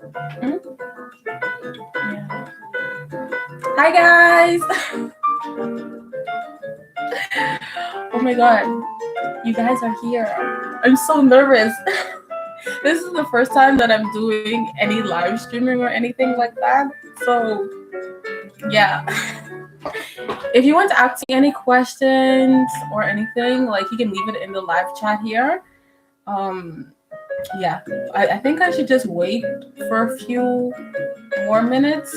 Hmm? Yeah. Hi guys. Oh my god, you guys are here. I'm so nervous. This is the first time that I'm doing any live streaming or anything like that. So yeah. If you want to ask me any questions or anything, like you can leave it in the live chat here. Um yeah. I think I should just wait for a few more minutes.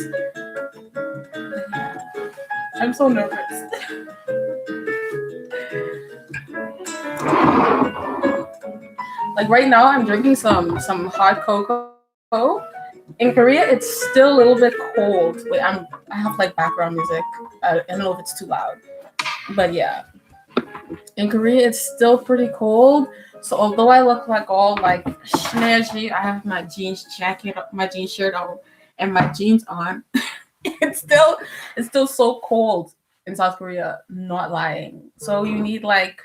I'm so nervous. Like right now I'm drinking some hot cocoa. In Korea it's still a little bit cold. Wait, I have like background music. I don't know if it's too loud. But yeah. In Korea it's still pretty cold. So although I look like all like snazzy, I have my jeans jacket, my jeans shirt on, and my jeans on. it's still it's still so cold in South Korea. Not lying. So you need like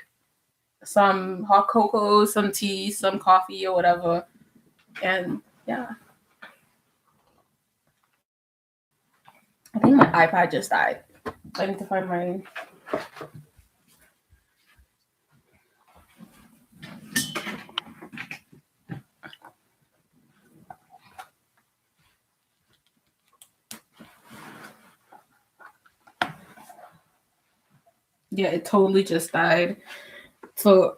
some hot cocoa, some tea, some coffee, or whatever. And yeah, I think my iPad just died. I need to find my. Yeah, it totally just died. So,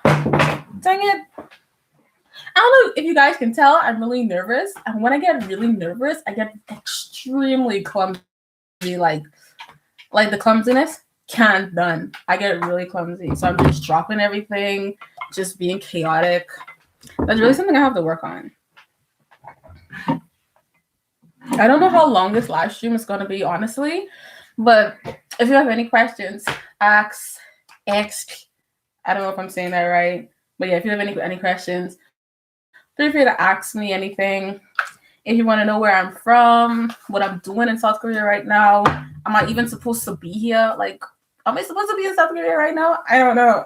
dang it. I don't know if you guys can tell, I'm really nervous. And when I get really nervous, I get extremely clumsy. Like the clumsiness can't done. I get really clumsy. So I'm just dropping everything, just being chaotic. That's really something I have to work on. I don't know how long this live stream is going to be, honestly. But if you have any questions, ask. I don't know if I'm saying that right. But yeah, if you have any questions, feel free to ask me anything. If you want to know where I'm from, what I'm doing in South Korea right now, am I even supposed to be here? Like, am I supposed to be in South Korea right now? I don't know.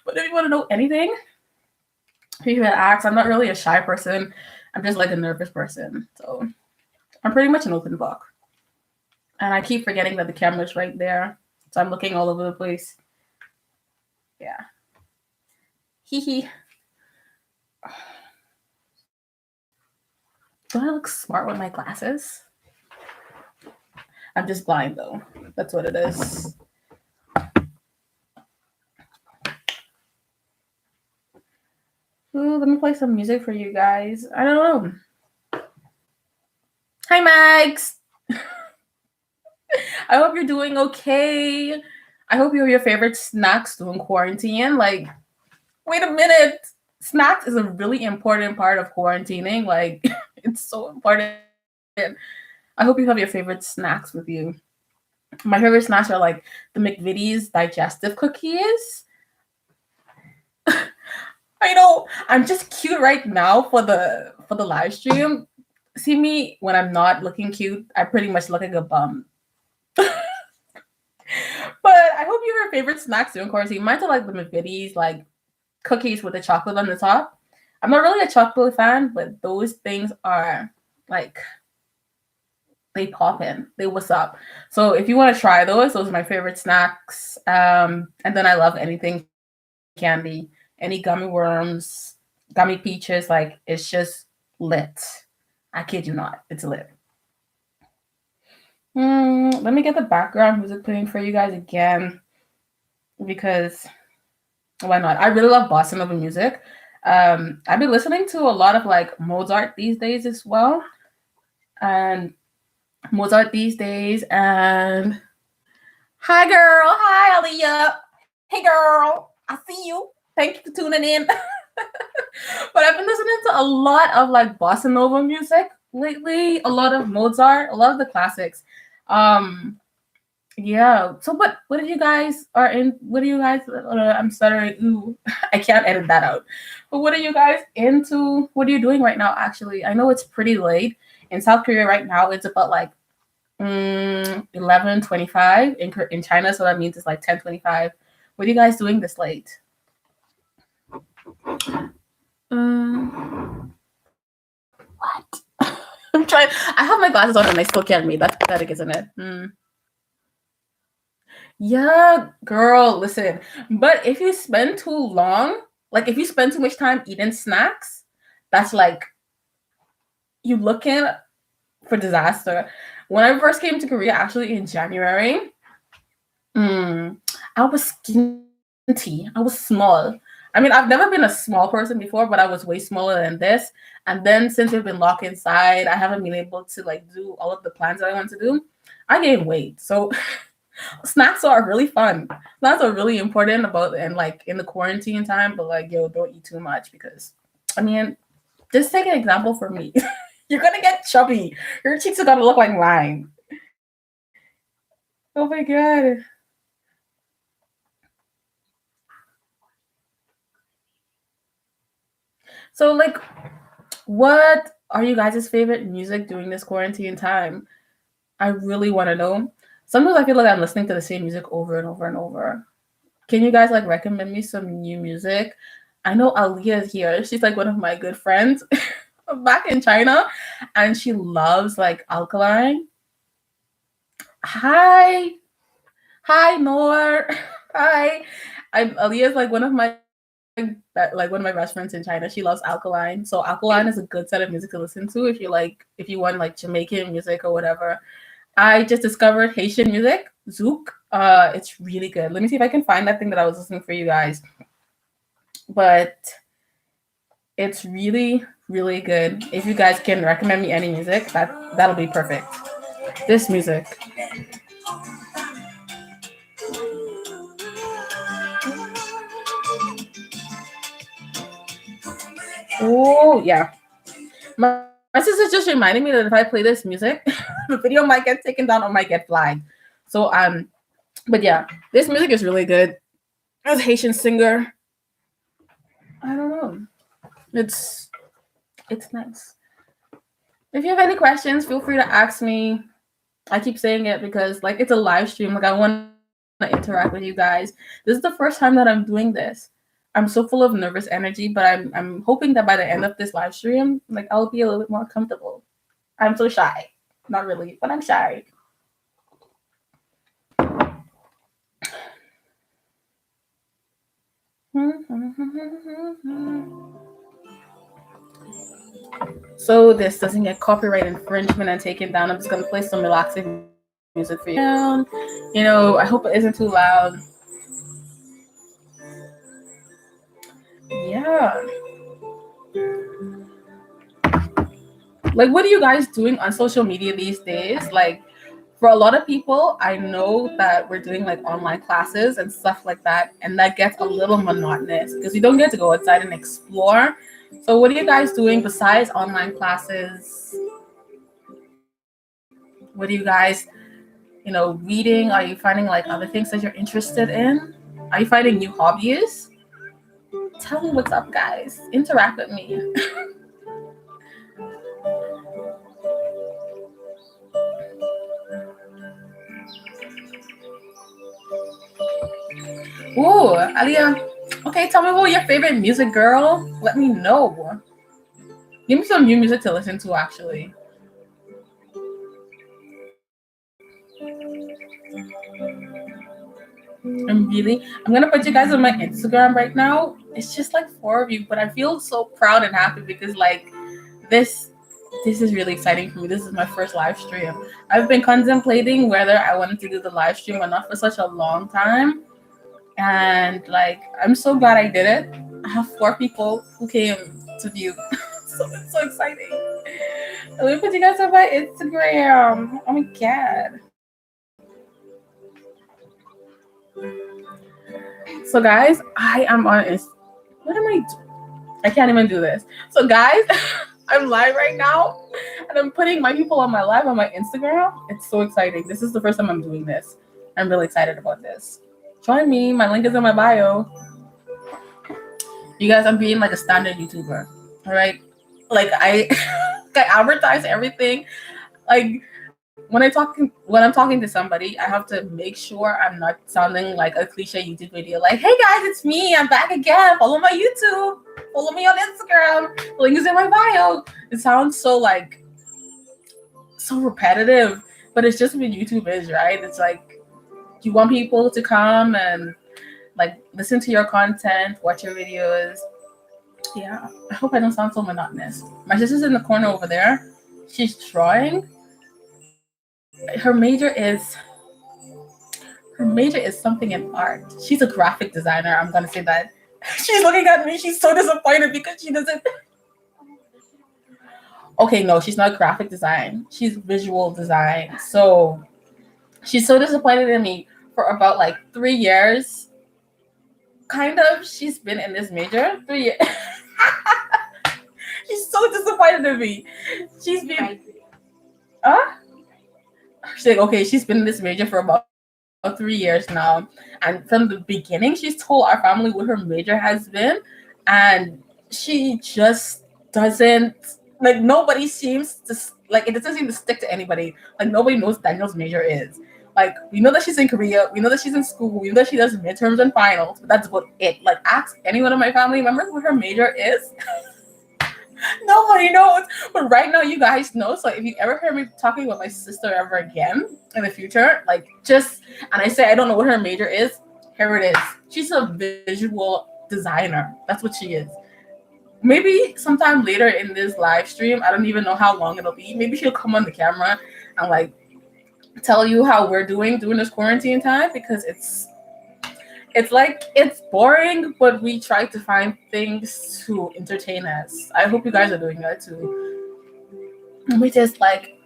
But if you want to know anything, feel free to ask. I'm not really a shy person. I'm just like a nervous person. So I'm pretty much an open book. And I keep forgetting that the camera's right there. So I'm looking all over the place. Yeah. Hee hee. Do I look smart with my glasses? I'm just blind though. That's what it is. Ooh, let me play some music for you guys. I don't know. Hi, Max. I hope you're doing okay. I hope you have your favorite snacks during quarantine. Like, wait a minute. Snacks is a really important part of quarantining. Like, it's so important. I hope you have your favorite snacks with you. My favorite snacks are like the McVitie's digestive cookies. I know I'm just cute right now for the live stream. See me when I'm not looking cute. I pretty much look like a bum. But I hope you have your favorite snacks during quarantine. Mine's are like the McVitie's, like cookies with the chocolate on the top. I'm not really a chocolate fan, but those things are like they pop in. They what's up. So if you want to try those are my favorite snacks. And then I love anything candy, any gummy worms, gummy peaches. Like it's just lit. I kid you not, it's lit. Let me get the background music playing for you guys again because why not? I really love bossa nova music. I've been listening to a lot of like Mozart these days as well, and hi girl, hi Aliyah, hey girl, I see you. Thank you for tuning in. But I've been listening to a lot of like bossa nova music lately, a lot of Mozart, a lot of the classics. Um, Yeah. So what did you guys are in? What are you guys? I'm stuttering. Ooh, I can't edit that out. But what are you guys into? What are you doing right now? Actually, I know it's pretty late in South Korea right now. It's about like 11:25 in China, so that means it's like 10:25. What are you guys doing this late? Um, What? I'm trying. I have my glasses on and I still can't read. That's pathetic, isn't it? Yeah, girl, listen. But if you spend too long, like if you spend too much time eating snacks, that's like you looking for disaster. When I first came to Korea, actually in January, I was skinty. I was small. I mean, I've never been a small person before, but I was way smaller than this. And then since we've been locked inside, I haven't been able to like do all of the plans that I want to do. I gained weight. So snacks are really fun. Snacks are really important about and like in the quarantine time, but like yo, don't eat too much because I mean, just take an example for me. You're gonna get chubby. Your cheeks are gonna look like mine. Oh my god. So like what are you guys' favorite music during this quarantine time? I really want to know. Sometimes I feel like I'm listening to the same music over and over and over. Can you guys like recommend me some new music? I know Aliyah is here. She's like one of my good friends back in China, and she loves like Alkaline. Hi, hi, Noor. Hi. I'm Aliyah is like one of my best friends in China. She loves Alkaline. So Alkaline is a good set of music to listen to if you want like Jamaican music or whatever. I just discovered Haitian music, Zouk. It's really good. Let me see if I can find that thing that I was listening for you guys. But it's really, really good. If you guys can recommend me any music, that'll be perfect. This music. Oh yeah. My sister just reminded me that if I play this music, the video might get taken down or might get flagged. So but yeah, this music is really good. As a Haitian singer, I don't know. It's nice. If you have any questions, feel free to ask me. I keep saying it because like it's a live stream. Like I want to interact with you guys. This is the first time that I'm doing this. I'm so full of nervous energy, but I'm hoping that by the end of this live stream, like I'll be a little bit more comfortable. I'm so shy. Not really, but I'm shy. So this doesn't get copyright infringement and taken down. I'm just gonna play some relaxing music for you. You know, I hope it isn't too loud. Yeah. Like, what are you guys doing on social media these days? Like, for a lot of people, I know that we're doing like online classes and stuff like that, and that gets a little monotonous because you don't get to go outside and explore. So, what are you guys doing besides online classes? What are you guys, reading? Are you finding like other things that you're interested in? Are you finding new hobbies? Tell me what's up, guys. Interact with me. Ooh, Aliyah. Okay, tell me about your favorite music, girl. Let me know. Give me some new music to listen to, actually. I'm gonna put you guys on my Instagram right now. It's just like 4 of you, but I feel so proud and happy because like this is really exciting for me. This is my first live stream. I've been contemplating whether I wanted to do the live stream or not for such a long time. And like I'm so glad I did it. I have 4 people who came to view. So it's so exciting. Let me put you guys on my Instagram. Oh my god. So guys, I am on what am I doing? I can't even do this. So guys, I'm live right now and I'm putting my people on my live on my Instagram. It's so exciting. This is the first time I'm doing this. I'm really excited about this. Join me. My link is in my bio. You guys, I'm being like a standard YouTuber. All right. Like I advertise everything. Like when I'm talking to somebody, I have to make sure I'm not sounding like a cliche YouTube video. Like, hey guys, it's me. I'm back again. Follow my YouTube. Follow me on Instagram. Link is in my bio. It sounds so like so repetitive, but it's just what YouTube is, right? It's like you want people to come and like listen to your content, watch your videos. Yeah, I hope I don't sound so monotonous. My sister's in the corner over there. She's drawing. Her major is something in art. She's a graphic designer. I'm gonna say that. She's looking at me. She's so disappointed because she doesn't. Okay, no, she's not graphic design. She's visual design. So she's so disappointed in me for about like 3 years. Kind of. She's been in this major 3 years. She's so disappointed in me. She's been. She's like, okay, she's been in this major for about 3 years now, and from the beginning she's told our family what her major has been, and she just doesn't like, nobody seems to like, it doesn't seem to stick to anybody. Like, nobody knows what Danielle's major is. Like, we know that she's in Korea, we know that she's in school, we know that she does midterms and finals, but that's about it. Like, ask any one of my family members what her major is. Nobody knows. But right now, you guys know. So if you ever hear me talking about my sister ever again in the future, like, just, and I say I don't know what her major is, here it is. She's a visual designer. That's what she is. Maybe sometime later in this live stream, I don't even know how long it'll be. Maybe she'll come on the camera and like tell you how we're doing during this quarantine time, because it's like, it's boring, but we try to find things to entertain us. I hope you guys are doing that too. We just like,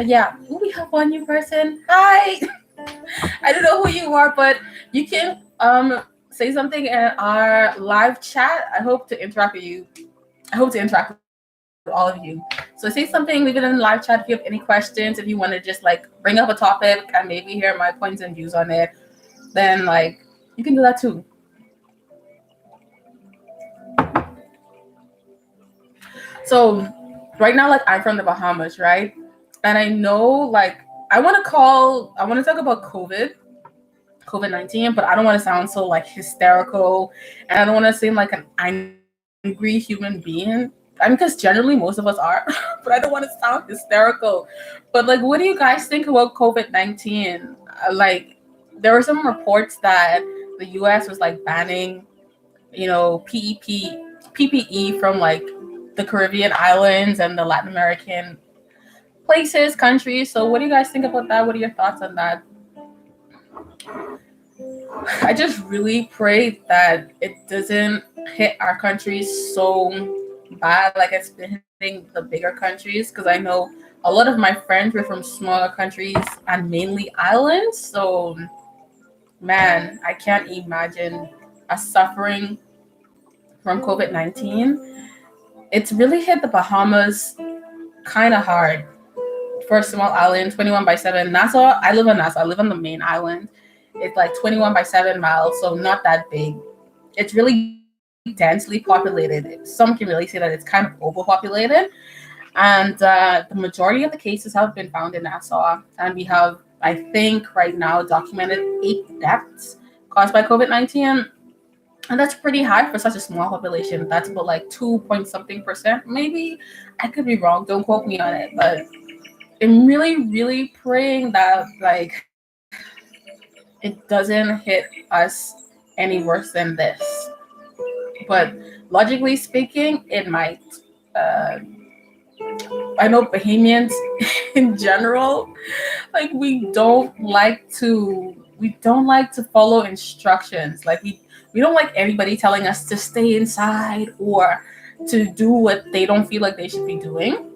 yeah. Ooh, we have one new person. Hi. I don't know who you are, but you can say something in our live chat. I hope to interact with you. I hope to interact with all of you. So say something, leave it in the live chat if you have any questions. If you want to just like bring up a topic and maybe hear my points and views on it, then like you can do that too. So right now, like, I'm from the Bahamas, right? And I know, like, I want to talk about COVID-19, but I don't want to sound so like hysterical, and I don't want to seem like an angry human being. I mean, because generally most of us are, but I don't want to sound hysterical. But like, what do you guys think about COVID-19? Like, there were some reports that the U.S. was like banning, PPE from like the Caribbean islands and the Latin American places, countries. So what do you guys think about that? What are your thoughts on that? I just really pray that it doesn't hit our countries so bad like it's been hitting the bigger countries, because I know a lot of my friends were from smaller countries and mainly islands. So, man, I can't imagine us suffering from COVID-19. It's really hit the Bahamas kind of hard. For a small island, 21 by 7. Nassau, I live on Nassau. I live on the main island. It's like 21 by 7 miles, so not that big. It's really densely populated. Some can really say that it's kind of overpopulated. And the majority of the cases have been found in Nassau. And we have, I think, right now documented 8 deaths caused by COVID-19. And that's pretty high for such a small population. That's about like 2 point something percent, maybe. I could be wrong. Don't quote me on it. But I'm really, really praying that like it doesn't hit us any worse than this. But logically speaking, it might. I know Bahamians in general, like, we don't like to follow instructions. Like, we don't like anybody telling us to stay inside or to do what they don't feel like they should be doing.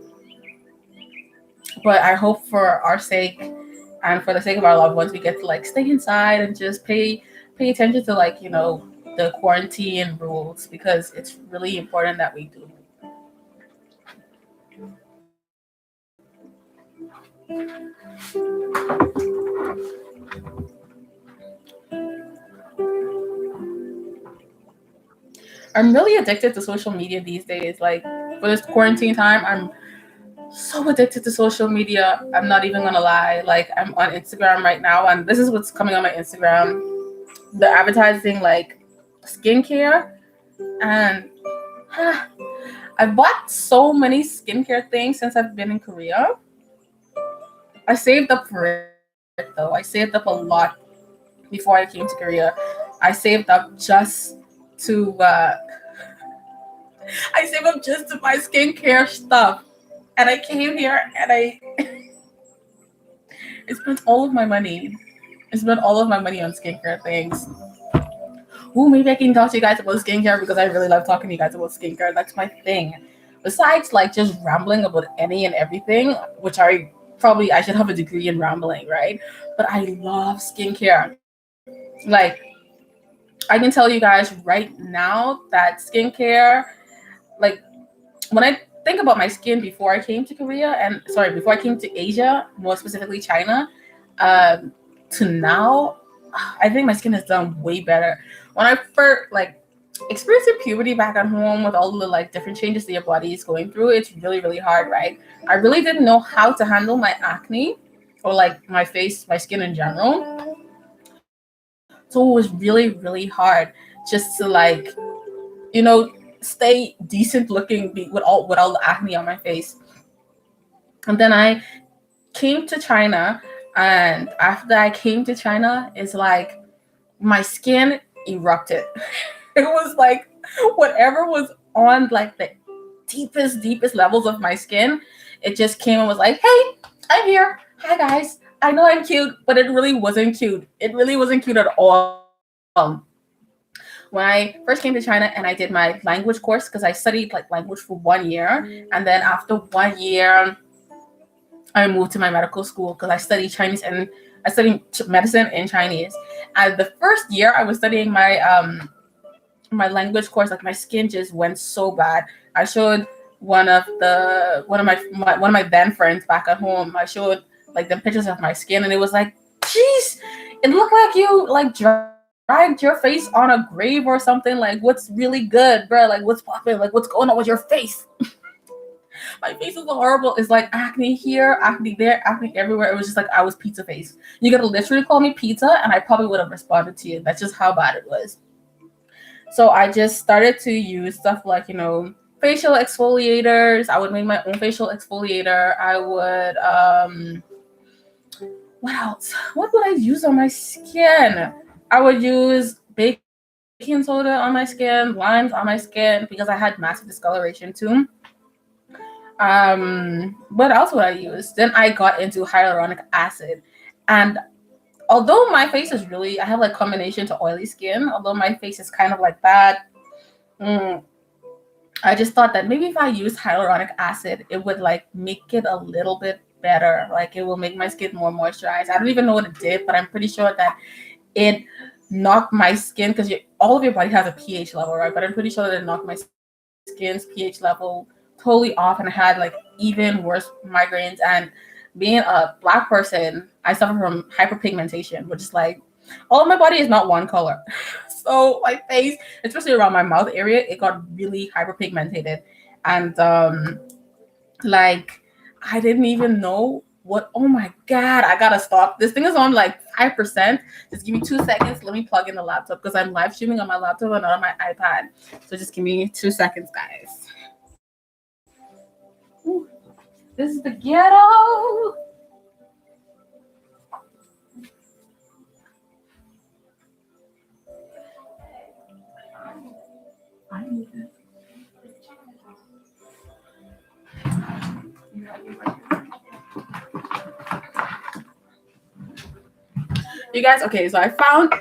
But I hope for our sake and for the sake of our loved ones, we get to like stay inside and just pay attention to, like, the quarantine rules, because it's really important that we do. I'm really addicted to social media these days. Like for this quarantine time, I'm so addicted to social media. I'm not even gonna lie. Like I'm on Instagram right now, and this is what's coming on my Instagram. The advertising like skincare, and I've bought so many skincare things since I've been in Korea. I saved up for it though. I saved up a lot before I came to Korea. I saved up just to I saved up just to buy skincare stuff. And I came here and I spent all of my money. I spent all of my money on skincare things. Ooh, maybe I can talk to you guys about skincare because I really love talking to you guys about skincare. That's my thing. Besides like just rambling about any and everything, which I should have a degree in rambling, right? But I love skincare. Like I can tell you guys right now that skincare, like when I think about my skin before I came to Korea and sorry, before I came to Asia, more specifically China, to now, I think my skin has done way better. When I first like experiencing puberty back at home with all the like different changes that your body is going through, it's really, really hard, right? I really didn't know how to handle my acne or like my face, my skin in general. So it was really, really hard just to like, you know, stay decent looking with all the acne on my face. And then I came to China, and after I came to China, it's like my skin erupted. It was like whatever was on like the deepest levels of my skin, it just came and was like, "Hey, I'm here. Hi guys. I know I'm cute, but it really wasn't cute. It really wasn't cute at all." When I first came to China and I did my language course, because I studied like language for 1 year, and then after 1 year I moved to my medical school because I studied Chinese and I studied medicine in Chinese. And the first year I was studying my language course, like my skin just went so bad. I showed one of my then friends back at home. I showed like the pictures of my skin, and it was like, jeez, it looked like you like dragged your face on a grave or something. Like, what's really good, bro? Like, what's popping? Like, what's going on with your face? My face is horrible. It's like acne here, acne there, acne everywhere. It was just like I was pizza face. You gotta literally call me pizza, and I probably would have responded to you. That's just how bad it was. So I just started to use stuff like, facial exfoliators. I would make my own facial exfoliator. I would what else? What would I use on my skin? I would use baking soda on my skin, limes on my skin because I had massive discoloration too. What else would I use? Then I got into hyaluronic acid. And although my face is really, I have like combination to oily skin, although my face is kind of like that, mm, I just thought that maybe if I use hyaluronic acid, it would like make it a little bit better. Like it will make my skin more moisturized. I don't even know what it did, but I'm pretty sure that it knocked my skin because all of your body has a pH level, right? But I'm pretty sure that it knocked my skin's pH level totally off, and I had like even worse migraines. And being a black person, I suffer from hyperpigmentation, which is like all of my body is not one color. So my face, especially around my mouth area, it got really hyperpigmented, and like I didn't even know what. Oh my god, I gotta stop. This thing is on like 5%. Just give me 2 seconds. Let me plug in the laptop because I'm live streaming on my laptop and not on my iPad. So just give me 2 seconds, guys. Ooh, this is the ghetto. I need this. You guys, okay, so I found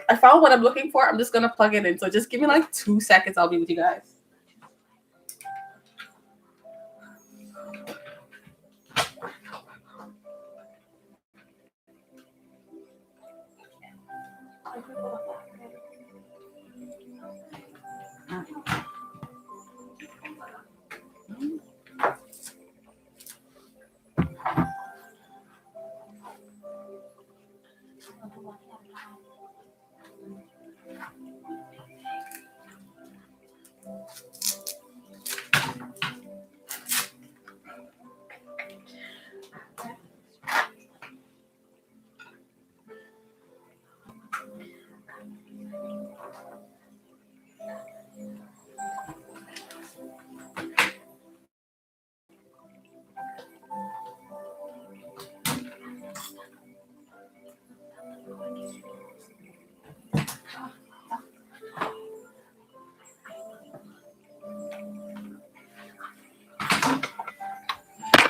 what I'm looking for. I'm just gonna plug it in. So just give me like 2 seconds. I'll be with you guys.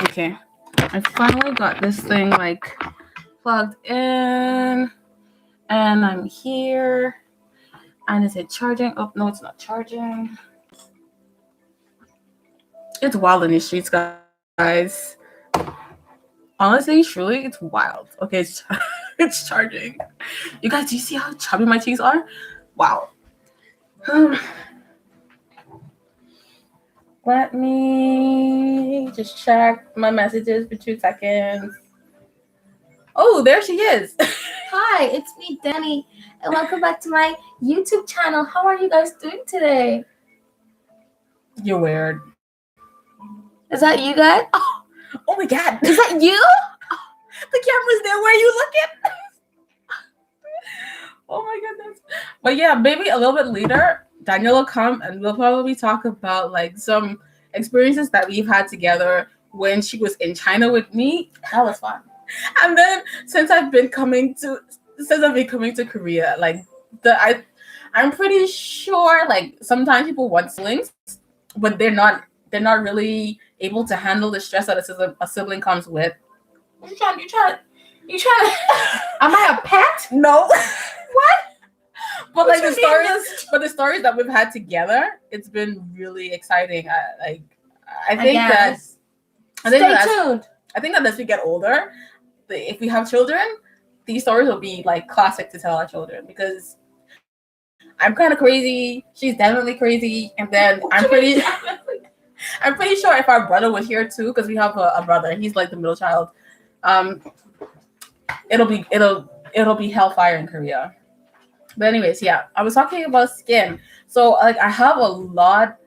Okay, I finally got this thing like plugged in, and I'm here. And is it charging? Oh no, it's not charging. It's wild in these streets, guys. Honestly, truly, it's wild. Okay, it's charging. You guys, do you see how chubby my cheeks are? Wow. Let me just check my messages for 2 seconds. Oh, there she is. Hi, it's me, Danny, and welcome back to my YouTube channel. How are you guys doing today? You're weird. Is that you guys? Oh my God. Is that you? The camera's there. Where are you looking? Oh my goodness. But yeah, maybe a little bit later, Danielle will come and we'll probably talk about like some experiences that we've had together when she was in China with me. That was fun. And then since I've been coming to Korea, like I'm pretty sure like sometimes people want siblings, but they're not really able to handle the stress that a sibling comes with. You trying to am I a pet? No. What? But like the stories that we've had together, it's been really exciting. I think that as we get older, if we have children, these stories will be like classic to tell our children because I'm kind of crazy. She's definitely crazy, and then I'm pretty sure if our brother was here too, because we have a brother, he's like the middle child. It'll be hellfire in Korea. But anyways, yeah, I was talking about skin. So like I have a lot.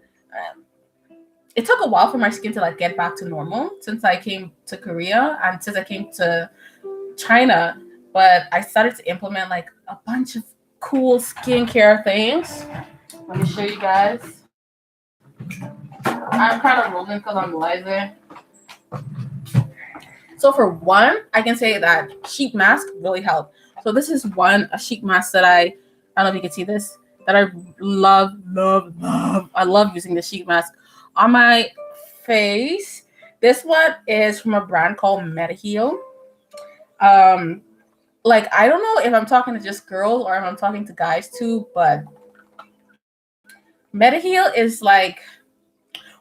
It took a while for my skin to like get back to normal since I came to Korea and since I came to China. But I started to implement like a bunch of cool skincare things. Let me show you guys. I'm kind of rolling because I'm lazy. So for one, I can say that sheet mask really helped. So this is a sheet mask that I don't know if you can see this, that I love. I love using the sheet mask on my face. This one is from a brand called Mediheal. Like I don't know if I'm talking to just girls or if I'm talking to guys too, but Mediheal is like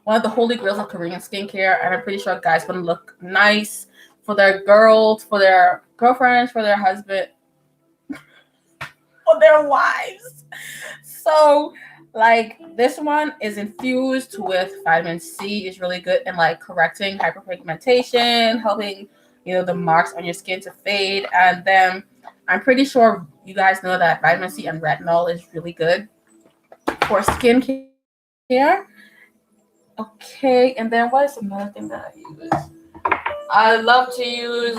one of the holy grails of Korean skincare, and I'm pretty sure guys want to look nice for their girls, for their girlfriends, for their husband, for their wives. So like this one is infused with vitamin C. It's really good in like correcting hyperpigmentation, helping the marks on your skin to fade. And then I'm pretty sure you guys know that vitamin C and retinol is really good for skin care. Okay, and then what is another thing that I use? I love to use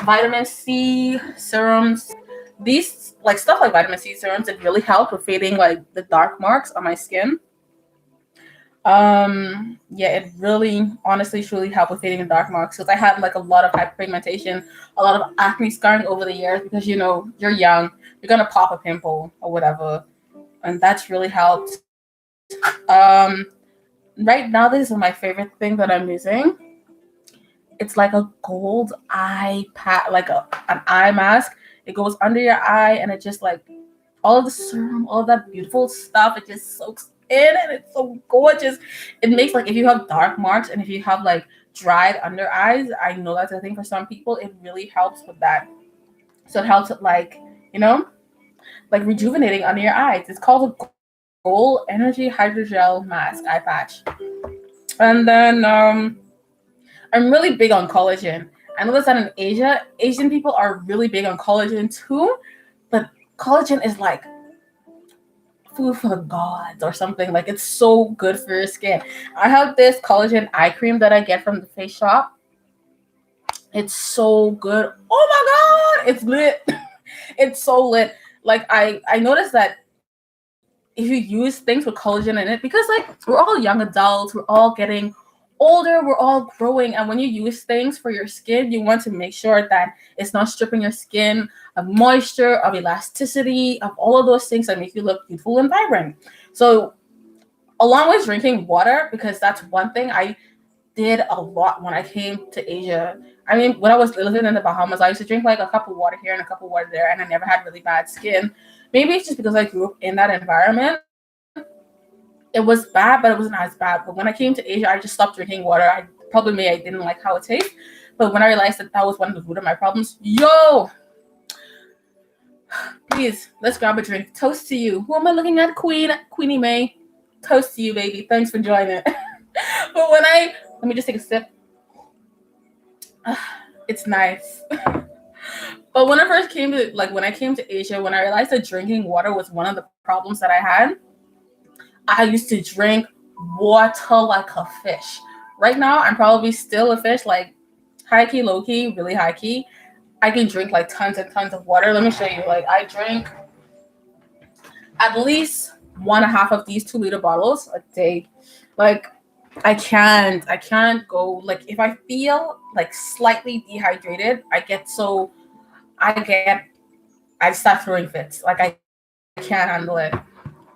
vitamin C serums. These like stuff like vitamin C serums, it really helped with fading like the dark marks on my skin. Yeah, it really honestly truly helped with fading the dark marks because I had like a lot of hyperpigmentation, a lot of acne scarring over the years because you're young, you're gonna pop a pimple or whatever, and that's really helped. Right now this is my favorite thing that I'm using. It's like a gold eye pat, like an eye mask. It goes under your eye and it just like all of the serum, all of that beautiful stuff, it just soaks in and it's so gorgeous. It makes like if you have dark marks and if you have like dried under eyes, I know that's a thing for some people, it really helps with that. So it helps with like rejuvenating under your eyes. It's called a Gold Energy Hydrogel Mask Eye Patch. And then I'm really big on collagen. I noticed that in Asia, Asian people are really big on collagen too, but collagen is like food for the gods or something. Like it's so good for your skin. I have this collagen eye cream that I get from the face shop. It's so good. Oh my god, it's lit. It's so lit. Like I noticed that if you use things with collagen in it, because like we're all young adults, we're all getting older, we're all growing, and when you use things for your skin, you want to make sure that it's not stripping your skin of moisture, of elasticity, of all of those things that make you look beautiful and vibrant. So along with drinking water, because that's one thing I did a lot when I came to Asia. I mean, when I was living in the Bahamas, I used to drink like a cup of water here and a cup of water there, and I never had really bad skin. Maybe it's just because I grew up in that environment. It was bad, but it wasn't as bad. But when I came to Asia, I just stopped drinking water. I didn't like how it tastes. But when I realized that that was one of the root of my problems, yo, please, let's grab a drink. Toast to you. Who am I looking at? Queenie May. Toast to you, baby. Thanks for joining. But let me just take a sip. It's nice. But when I first came to when I came to Asia, when I realized that drinking water was one of the problems that I had, I used to drink water like a fish. Right now, I'm probably still a fish, like high key, low key, really high key. I can drink like tons and tons of water. Let me show you. Like I drink at least 1.5 of these 2 liter bottles a day. Like I can't go like if I feel like slightly dehydrated, I get I start throwing fits. Like I can't handle it.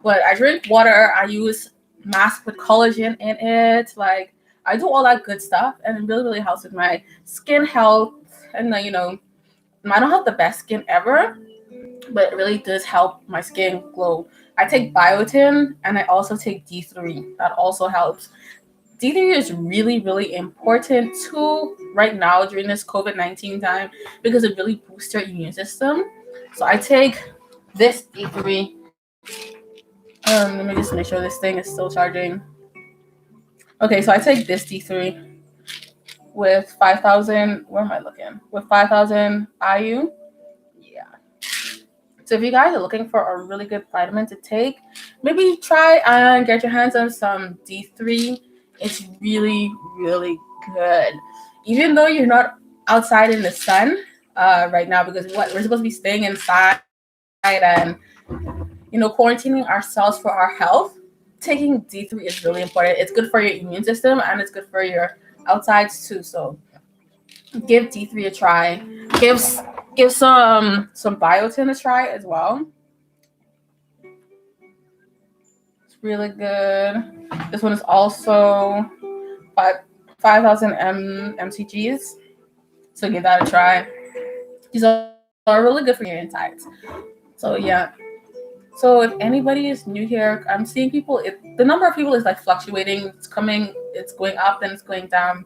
But I drink water. I use mask with collagen in it. Like I do all that good stuff, and it really really helps with my skin health. And I don't have the best skin ever, but it really does help my skin glow. I take biotin and I also take D3. That also helps. D3 is really, really important too right now during this COVID-19 time because it really boosts your immune system. So I take this D3. Let me just make sure this thing is still charging. Okay, so I take this D3 with 5,000. Where am I looking? With 5,000 IU. Yeah. So if you guys are looking for a really good vitamin to take, maybe try and get your hands on some D3. It's really, really good. Even though you're not outside in the sun right now, because what we're supposed to be staying inside and quarantining ourselves for our health, taking D3 is really important. It's good for your immune system and it's good for your outsides too. So give D3 a try. Give give some biotin a try as well. It's really good. This one is also 5,000 mcgs. So give that a try. These are really good for your insides. So yeah. So if anybody is new here, I'm seeing people. The number of people is like fluctuating. It's going up, then it's going down.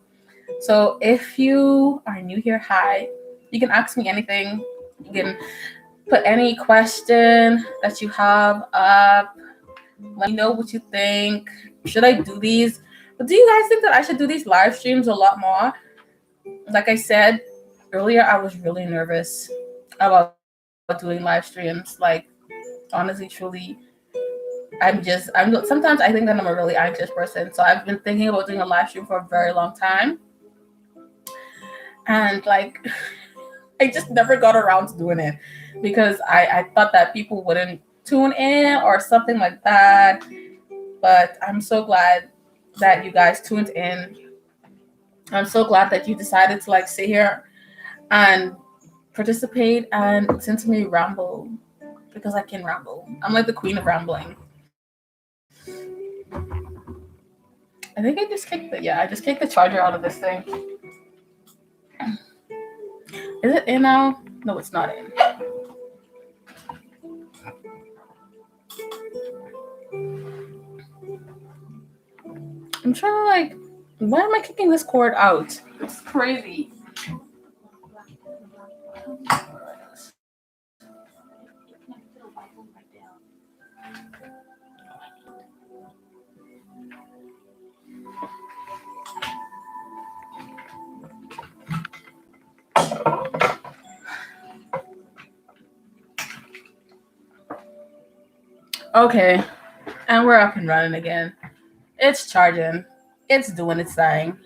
So if you are new here, hi. You can ask me anything. You can put any question that you have up. Let me know what you think. Should I do these? But do you guys think that I should do these live streams a lot more? Like I said earlier, I was really nervous about doing live streams. Like honestly, truly, sometimes I think that I'm a really anxious person. So I've been thinking about doing a live stream for a very long time. And like I just never got around to doing it because I thought that people wouldn't tune in or something like that. But I'm so glad that you guys tuned in. I'm so glad that you decided to like sit here and participate and listen to me ramble because I can ramble. I'm like the queen of rambling. I think I just kicked the charger out of this thing. Is it in now? No, it's not in. I'm trying to like, why am I kicking this cord out? It's crazy. Okay, and we're up and running again. It's charging. It's doing its thing.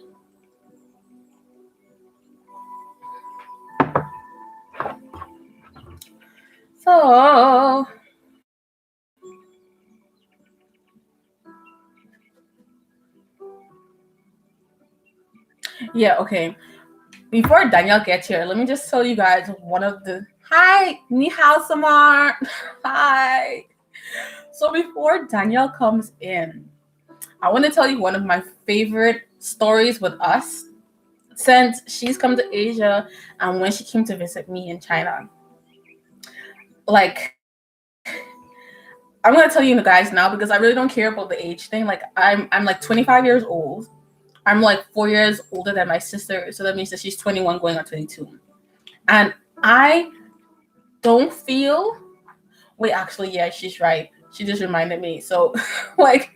So, yeah, okay. Before Danielle gets here, let me just tell you guys one of the hi, ni hao samar. Hi. So before Danielle comes in, I want to tell you one of my favorite stories with us since she's come to Asia and when she came to visit me in China. Like, I'm gonna tell you guys now because I really don't care about the age thing. Like, I'm like 25 years old. I'm like 4 years older than my sister, so that means that she's 21 going on 22. And I don't feel. Wait, actually, yeah, she's right. She just reminded me. So, like,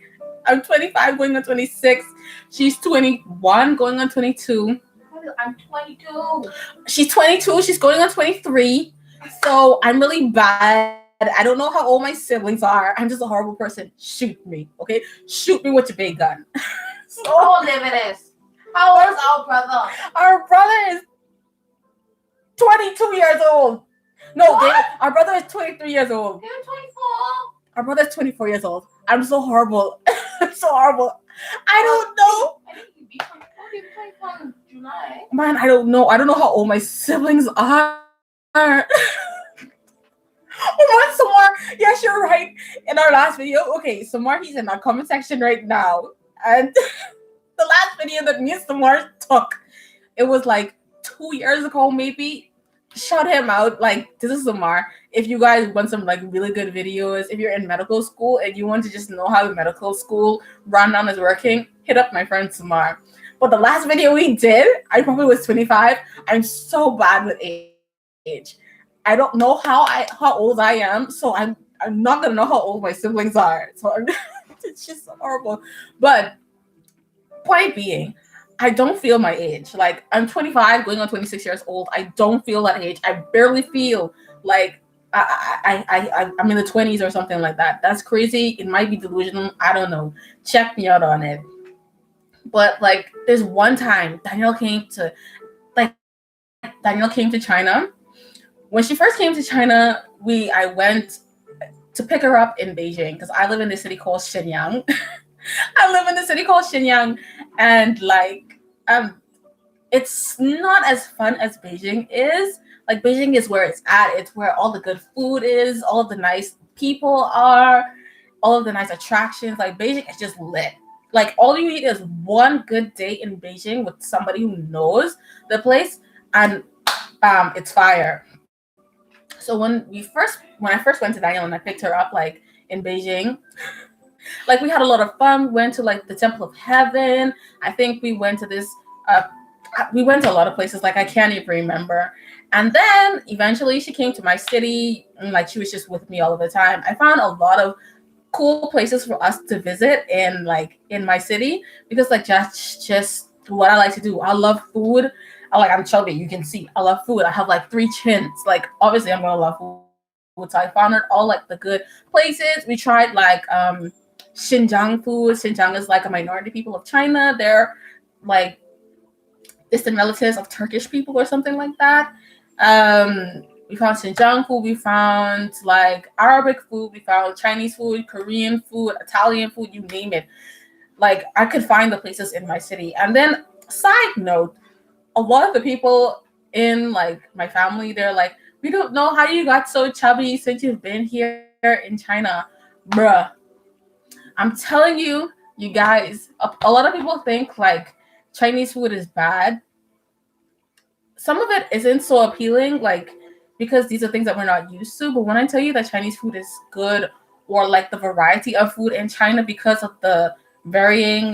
I'm 25 going on 26. She's 21 going on 22. I'm 22. She's 22. She's going on 23. So I'm really bad. I don't know how old my siblings are. I'm just a horrible person. Shoot me, okay? Shoot me with your big gun. So, How old David is? How old is our brother? our brother is 22 years old. No, David, our brother is 23 years old. You're 24. Our brother is 24 years old. I'm so horrible. I'm so horrible. I don't know. I think you'd be 24 in July. Man, I don't know. I don't know how old my siblings are. Oh, Samar. Yes, you're right. In our last video, okay, Samar, he's in our comment section right now. And the last video that me and Samar took, it was like 2 years ago, maybe. Shout him out. Like, this is Samar. If you guys want some like really good videos, if you're in medical school and you want to just know how the medical school rundown is working, hit up my friend Samar. But the last video we did, I probably was 25. I'm so bad with age. I don't know how old I am, so I'm not gonna know how old my siblings are. So it's just so horrible. But point being, I don't feel my age. Like, I'm 25, going on 26 years old. I don't feel that age. I barely feel like I'm in the 20s or something like that. That's crazy. It might be delusional. I don't know. Check me out on it. But like, there's one time Danielle came to China. When she first came to China, I went to pick her up in Beijing because I live in this city called Shenyang. I live in the city called Shenyang, and like, it's not as fun as Beijing is. Like, Beijing is where it's at. It's where all the good food is, all of the nice people are, all of the nice attractions. Like, Beijing is just lit. Like, all you need is one good day in Beijing with somebody who knows the place, and it's fire. So when I first went to Danielle and I picked her up like in Beijing, like, we had a lot of fun. We went to like the Temple of Heaven. I think we went to we went to a lot of places, like I can't even remember. And then eventually she came to my city and like she was just with me all of the time. I found a lot of cool places for us to visit in my city because like just what I like to do. I love food. I'm chubby, you can see. I love food. I have like 3 chins. Like, obviously I'm gonna love food. So I found out all like the good places. We tried like Xinjiang food. Xinjiang is like a minority people of China. They're like distant relatives of Turkish people or something like that. We found Xinjiang food. We found like Arabic food. We found Chinese food, Korean food, Italian food, you name it. Like, I could find the places in my city. And then, side note, a lot of the people in like my family, they're like, we don't know how you got so chubby since you've been here in China. Bruh. I'm telling you, you guys, a lot of people think like Chinese food is bad. Some of it isn't so appealing, like, because these are things that we're not used to. But when I tell you that Chinese food is good, or like the variety of food in China because of the varying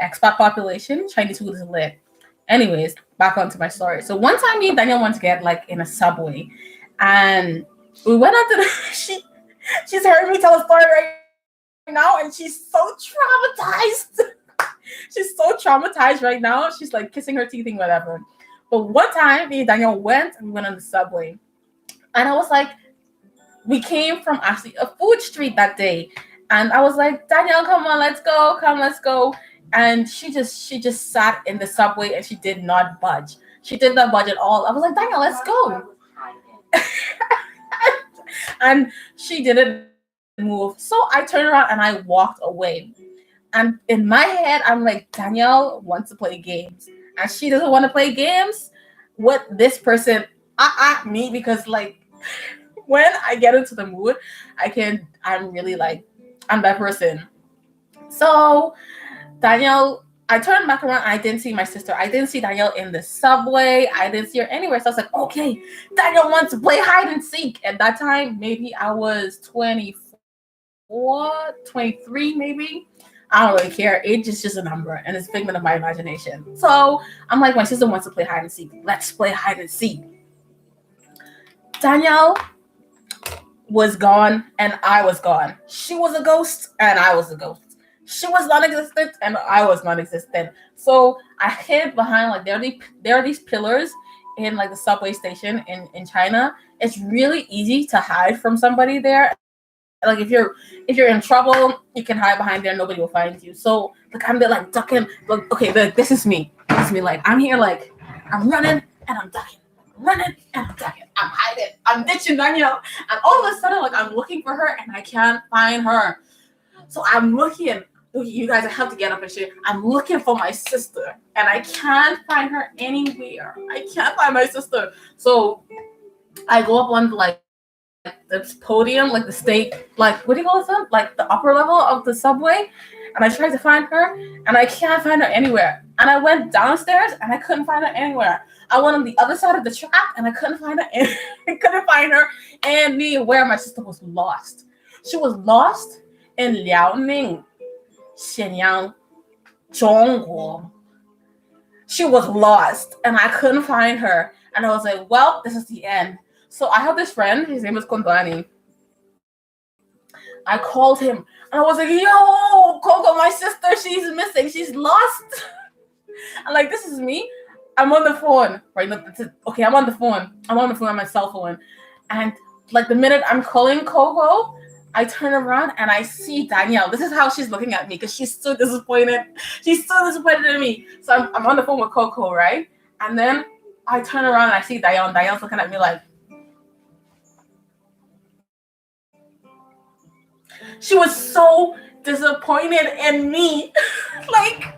expat population, Chinese food is lit. Anyways, back onto my story. So one time me and Danielle went to get like in a subway, and we went out to the she's heard me tell a story right now, and she's so traumatized. She's so traumatized right now. She's like kissing her teeth and whatever. But one time me and Danielle went on the subway, and I was like, we came from actually a food street that day, and I was like, Danielle, come on, let's go, come, let's go. And she just sat in the subway and she did not budge. She did not budge at all. I was like, Danielle, let's go. And she didn't move. So I turned around and I walked away. And in my head, I'm like, Danielle wants to play games. And she doesn't want to play games with this person. Me, because like when I get into the mood, I'm really like, I'm that person. So Danielle, I turned back around and I didn't see my sister. I didn't see Danielle in the subway. I didn't see her anywhere. So I was like, okay, Danielle wants to play hide and seek. At that time, maybe I was 24, 23, maybe. I don't really care. Age is just a number and it's a figment of my imagination. So I'm like, my sister wants to play hide and seek. Let's play hide and seek. Danielle was gone and I was gone. She was a ghost and I was a ghost. She was non-existent and I was non-existent. So I hid behind, like, there are these pillars in like the subway station in China. It's really easy to hide from somebody there. Like if you're in trouble, you can hide behind there. Nobody will find you. So like I'm there like ducking. Like, okay, this is me. This is me. Like I'm here. Like I'm running and I'm ducking. Running and I'm ducking. I'm hiding. I'm ditching Danielle. And all of a sudden, like I'm looking for her and I can't find her. So I'm looking. You guys, I have to get up and shit. I'm looking for my sister and I can't find her anywhere. I can't find my sister. So I go up on like the podium, like the state, like what do you call it? Like the upper level of the subway, and I tried to find her, and I can't find her anywhere. And I went downstairs, and I couldn't find her anywhere. I went on the other side of the track, and I couldn't find her. I couldn't find her, and me aware my sister was lost. She was lost in Liaoning, Shenyang, Zhongguo. She was lost, and I couldn't find her. And I was like, well, this is the end. So I have this friend, his name is Kondani. I called him and I was like, yo, Coco, my sister, she's missing. She's lost. I'm like, this is me. I'm on the phone. Right? Okay, I'm on the phone. I'm on my cell phone. And like the minute I'm calling Coco, I turn around and I see Danielle. This is how she's looking at me because she's so disappointed. She's so disappointed in me. So I'm on the phone with Coco, right? And then I turn around and I see Danielle. And Danielle's looking at me like, she was so disappointed in me. Like,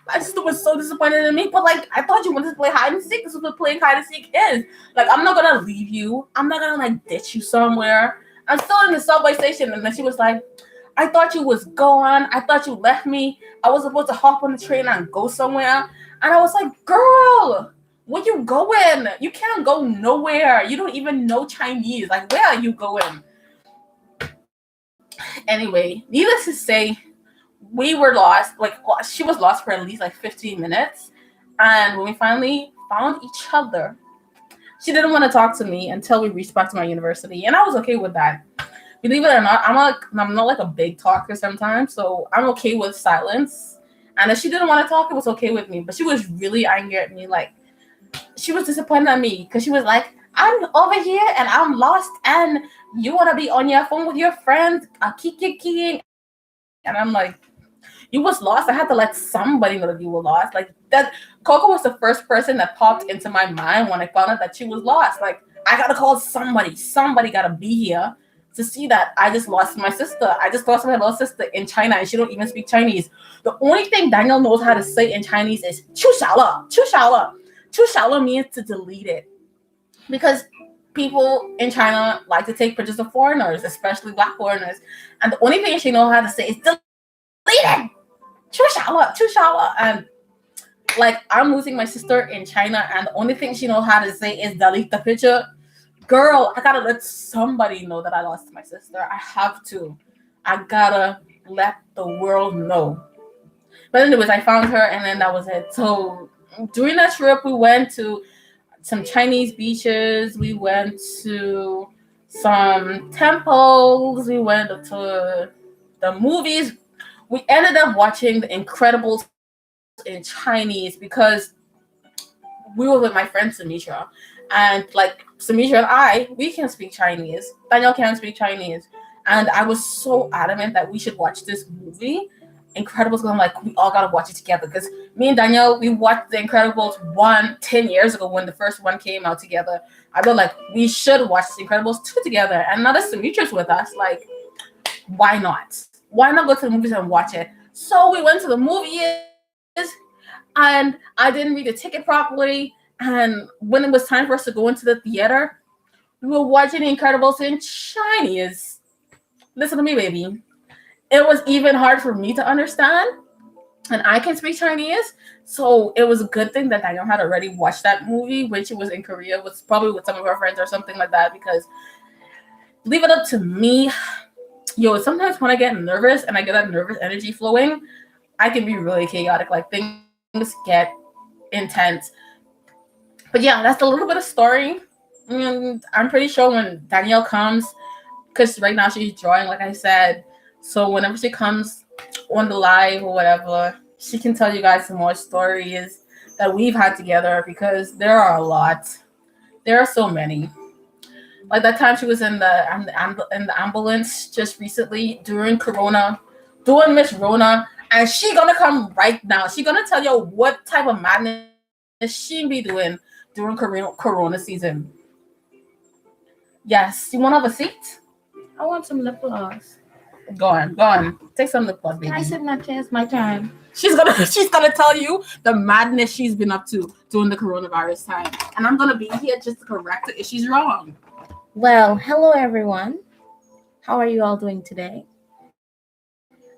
my sister was so disappointed in me. But, like, I thought you wanted to play hide and seek. This is what playing hide and seek is. Like, I'm not going to leave you. I'm not going to, like, ditch you somewhere. I'm still in the subway station. And then she was like, I thought you was gone. I thought you left me. I was supposed to hop on the train and go somewhere. And I was like, girl, where you going? You can't go nowhere. You don't even know Chinese. Like, where are you going? Anyway, needless to say, we were lost. Like, she was lost for at least like 15 minutes. And when we finally found each other, she didn't want to talk to me until we reached back to my university. And I was okay with that. Believe it or not, I'm not like a big talker sometimes. So I'm okay with silence. And if she didn't want to talk, it was okay with me. But she was really angry at me. Like, she was disappointed at me because she was like, I'm over here and I'm lost and you want to be on your phone with your friends, kicking. And I'm like, you was lost? I had to let somebody know that you were lost. Like, that Coco was the first person that popped into my mind when I found out that she was lost. Like, I got to call somebody. Somebody got to be here to see that I just lost my sister. I just lost my little sister in China and she don't even speak Chinese. The only thing Danielle knows how to say in Chinese is 出小了, 出小了. 出小了 means to delete it. Because people in China like to take pictures of foreigners, especially black foreigners. And the only thing she knows how to say is delete it. 出小了, 出小了. And like, I'm losing my sister in China and the only thing she knows how to say is delete the picture. Girl, I gotta let somebody know that I lost my sister. I have to. I gotta let the world know. But anyways, I found her and then that was it. So during that trip, we went to some Chinese beaches. We went to some temples. We went to the movies. We ended up watching The Incredibles in Chinese because we were with my friend Sumitra, and like Sumitra and I, we can speak Chinese. Danielle can't speak Chinese, and I was so adamant that we should watch this movie, Incredibles. Because I'm like, we all gotta watch it together. Because me and Danielle, we watched The Incredibles 10 years ago when the first one came out together. I feel like we should watch The Incredibles 2 together. And now that Sumitra's with us, like, why not? Why not go to the movies and watch it? So we went to the movies, and I didn't read the ticket properly. And when it was time for us to go into the theater, we were watching The Incredibles in Chinese. Listen to me, baby. It was even hard for me to understand, and I can speak Chinese, so it was a good thing that Danielle had already watched that movie, which it was in Korea, was probably with some of her friends or something like that. Because leave it up to me, sometimes when I get nervous and I get that nervous energy flowing, I can be really chaotic. Like things get intense. But yeah, that's a little bit of story. And I'm pretty sure when Danielle comes, because right now she's drawing, like I said, so whenever she comes on the live or whatever, she can tell you guys some more stories that we've had together, because there are a lot. There are so many. Like that time she was in the ambulance just recently during Corona, doing Miss Rona, and she gonna come right now. She gonna tell you what type of madness she be doing during Corona season. Yes, you want to have a seat? I want some lip gloss. Go on. Take some lip gloss, baby. Can I sit in that chair? It's my time. She's gonna tell you the madness she's been up to during the coronavirus time, and I'm gonna be here just to correct her if she's wrong. Well, hello everyone. How are you all doing today?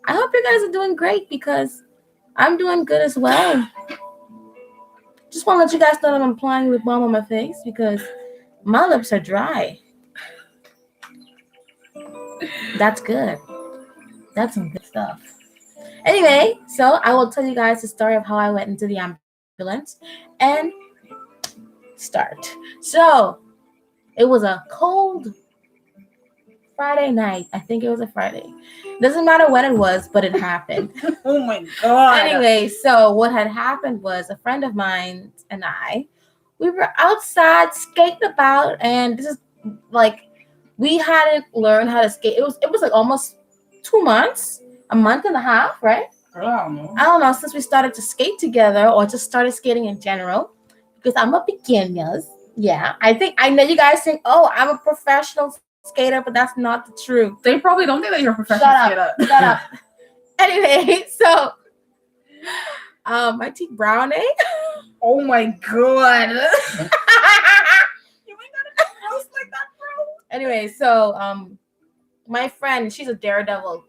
I hope you guys are doing great, because I'm doing good as well. Just want to let you guys know that I'm applying lip balm on my face because my lips are dry. That's good. That's some good stuff. Anyway, so I will tell you guys the story of how I went into the ambulance and start. So it was a cold Friday night. I think it was a Friday. Doesn't matter when it was, but it happened. Oh my God. Anyway, so what had happened was a friend of mine and we were outside skating about, and this is like, we hadn't learned how to skate. It was like almost 2 months, a month and a half, right? I don't know, since we started to skate together or just started skating in general, because I'm a beginner. Yeah, I know you guys think, oh, I'm a professional skater, but that's not the truth. They probably don't think that you're a professional skater. Shut up. Anyway, so my teeth browning. Oh my God. You ain't gotta be gross like that, bro. Anyway, so my friend, she's a daredevil.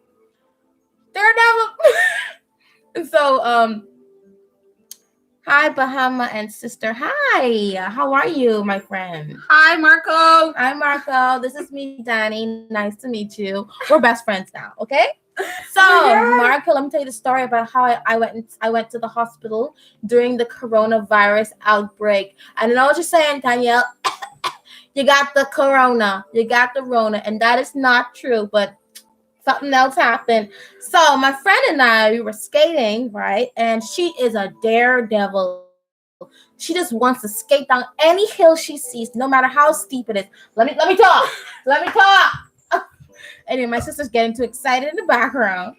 And so hi Bahama and sister. Hi, how are you, my friend? Hi Marco. This is me, Danny. Nice to meet you. We're best friends now, okay? So Marco, let me tell you the story about how I went to the hospital during the coronavirus outbreak. I know what you're saying, Danielle. You got the corona, and that is not true, but something else happened. So my friend and I, we were skating, right? And she is a daredevil. She just wants to skate down any hill she sees, no matter how steep it is. Let me talk. Anyway, my sister's getting too excited in the background.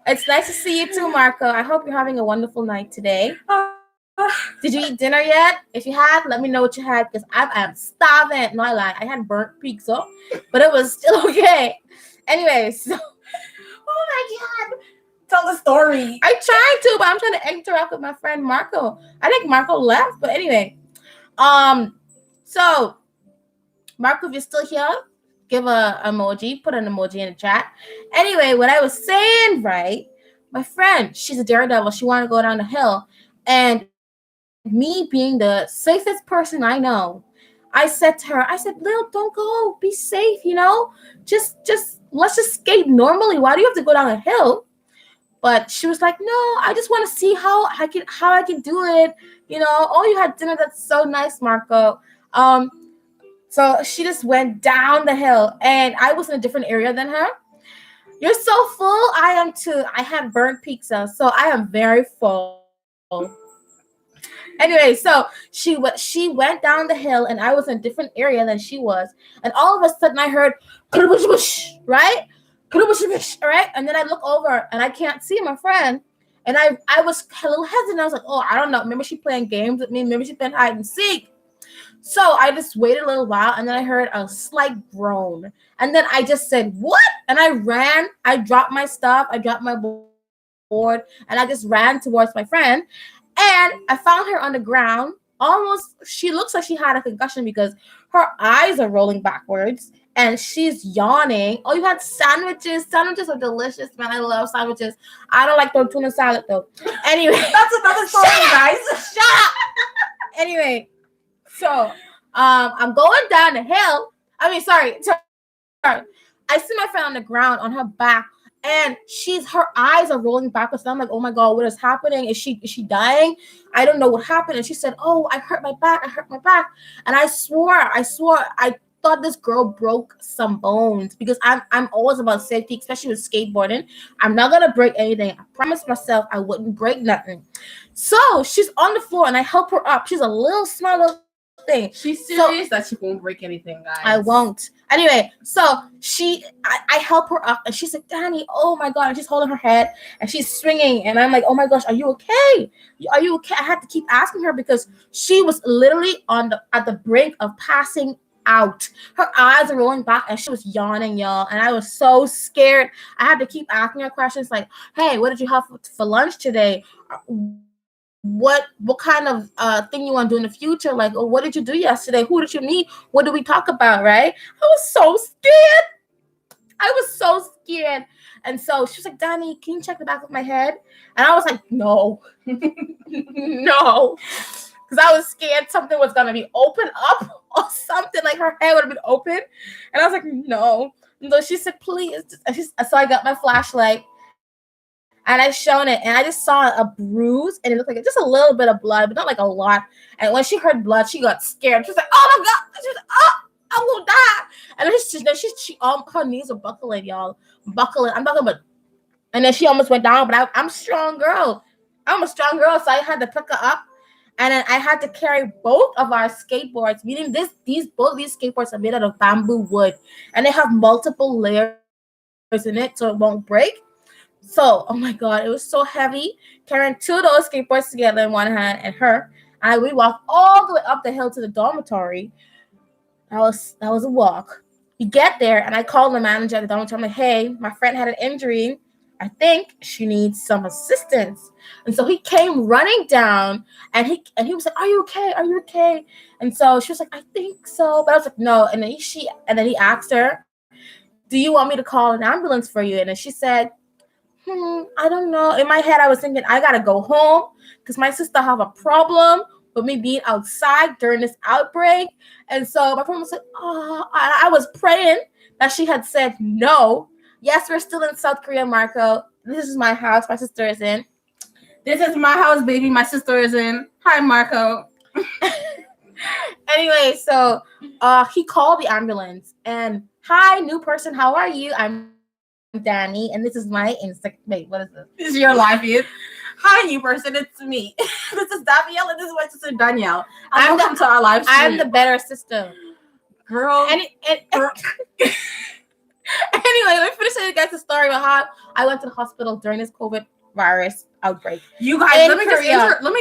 It's nice to see you too, Marco. I hope you're having a wonderful night today. Did you eat dinner yet? If you had, let me know what you had, because I am starving. No, I lied. I had burnt pizza, but it was still okay. Anyway, so oh my God. Tell the story. I tried to, but I'm trying to interact with my friend Marco. I think Marco left, but anyway. So Marco, if you're still here, give a emoji, put an emoji in the chat. Anyway, what I was saying, right? My friend, she's a daredevil. She wanted to go down the hill, and me being the safest person I know, I said to her, Lil, don't go. Be safe, Just let's just skate normally. Why do you have to go down a hill? But she was like, no, I just want to see how I can do it. Oh, you had dinner. That's so nice, Marco. So she just went down the hill, and I was in a different area than her. You're so full. I am too. I had burnt pizza, so I am very full. Anyway, so she went down the hill, and I was in a different area than she was, and all of a sudden I heard right, right, and then I look over and I can't see my friend, and I was a little hesitant. I was like, oh, I don't know. Maybe she's playing games with me. Maybe she's playing hide and seek. So I just waited a little while, and then I heard a slight groan, and then I just said, "What?" And I ran. I dropped my stuff. I dropped my board, and I just ran towards my friend. And I found her on the ground. Almost, she looks like she had a concussion because her eyes are rolling backwards and she's yawning. Oh, you had sandwiches. Sandwiches are delicious, man. I love sandwiches. I don't like the tuna salad though. Anyway, That's another story, guys. shut up. Anyway, so I'm going down the hill. Sorry. I see my friend on the ground on her back, and her eyes are rolling backwards. And I'm like, oh my god, what is happening? Is she dying? I don't know what happened. And she said, oh, I hurt my back. And I swore I thought this girl broke some bones, because I'm always about safety, especially with skateboarding. I'm not gonna break anything. I promised myself I wouldn't break nothing. So she's on the floor, and I help her up. She's a little small little thing. She's serious that she won't break anything, guys. I won't. Anyway, so I help her up, and she's like, Danny, oh my god, and she's holding her head and she's swinging, and I'm like, oh my gosh, are you okay? Are you okay? I had to keep asking her because she was literally at the brink of passing out. Her eyes are rolling back and she was yawning, y'all, and I was so scared. I had to keep asking her questions like, hey, what did you have for lunch today? What kind of thing you want to do in the future? Like, oh, what did you do yesterday? Who did you meet? What did we talk about? Right? I was so scared. And so she was like, Danny, can you check the back of my head? And I was like, no. No. Because I was scared something was gonna be open up or something, like her head would have been open. And I was like, no. And so she said, please. So I got my flashlight and I shone it, and I just saw a bruise, and it looked like just a little bit of blood, but not like a lot. And when she heard blood, she got scared. She was like, "Oh my god!" She was like, "Oh, I will die!" And then her knees were buckling, y'all, buckling. I'm talking about, and then she almost went down. But I'm a strong girl. So I had to pick her up, and then I had to carry both of our skateboards. Meaning both these skateboards are made out of bamboo wood, and they have multiple layers in it, so it won't break. So, oh my god, it was so heavy carrying two of those skateboards together in one hand and her. And we walked all the way up the hill to the dormitory. That was a walk. We get there, and I called the manager at the dormitory. I'm like, hey, my friend had an injury. I think she needs some assistance. And so he came running down, and he was like, are you okay? Are you okay? And so she was like, I think so. But I was like, no. And then he asked her, do you want me to call an ambulance for you? And then she said, I don't know. In my head, I was thinking I gotta go home because my sister have a problem with me being outside during this outbreak. And so my friend was like, oh, I was praying that she had said no. Yes, we're still in South Korea, Marco. This is my house. My sister is in. This is my house, baby. My sister is in. Hi, Marco. Anyway, so he called the ambulance, and hi, new person. How are you? I'm Danny, and this is my Insta. Wait, what is this? This is your life, is. Hi, new person. It's me. This is Danielle, and this is my sister Danielle. Welcome to our live stream. I'm the better sister, girl. Anyway, let me finish telling you guys the story about how I went to the hospital during this COVID virus outbreak. You guys, let me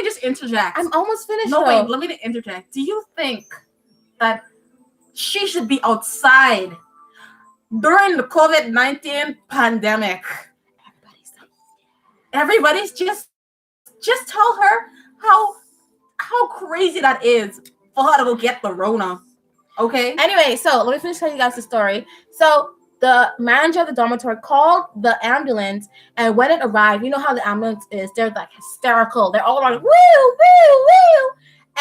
just interject. I'm almost finished. No, wait, let me interject. Do you think that she should be outside during the COVID-19 pandemic? Everybody's just tell her how crazy that is for her to go get the Rona. Okay. Anyway, so let me finish telling you guys the story. So the manager of the dormitory called the ambulance, and when it arrived, you know how the ambulance is, they're like hysterical. They're all like, woo, woo, woo.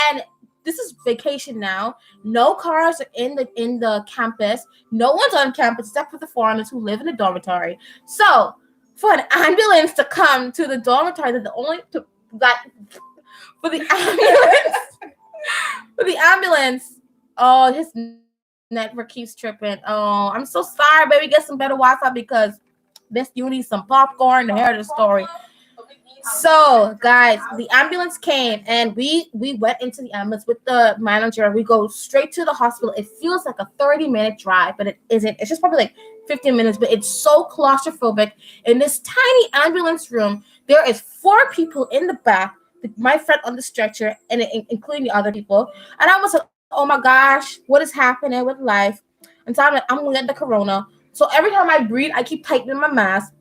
And this is vacation now. No cars are in the campus. No one's on campus except for the foreigners who live in the dormitory. So for an ambulance to come to the dormitory, for the ambulance, oh, his network keeps tripping. Oh, I'm so sorry, baby. Get some better Wi-Fi because This you need some popcorn to hear the story. So, guys, the ambulance came and we went into the ambulance with the manager. We go straight to the hospital. It feels like a 30-minute drive, but it isn't. It's just probably like 15 minutes, but it's so claustrophobic. In this tiny ambulance room, there is 4 people in the back, my friend on the stretcher, and including the other people. And I was like, oh my gosh, what is happening with life? And so I'm like, I'm gonna get the corona. So every time I breathe, I keep tightening my mask,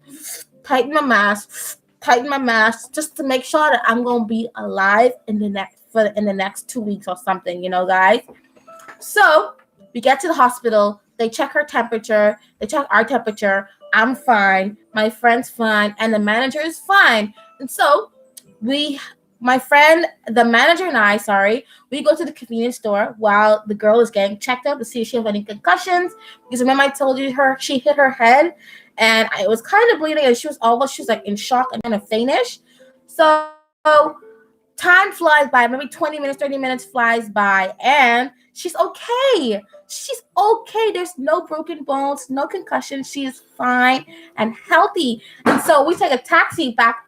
tighten my mask, tighten my mask, just to make sure that I'm gonna be alive in the next 2 weeks or something, guys. So we get to the hospital. They check her temperature. They check our temperature. I'm fine. My friend's fine, and the manager is fine. And so my friend, the manager and I, we go to the convenience store while the girl is getting checked out to see if she has any concussions. Because remember I told you she hit her head and it was kind of bleeding and she was like in shock and kind of faintish. So time flies by, maybe 20 minutes, 30 minutes flies by, and she's okay. She's okay. There's no broken bones, no concussion. She is fine and healthy. And so we take a taxi back.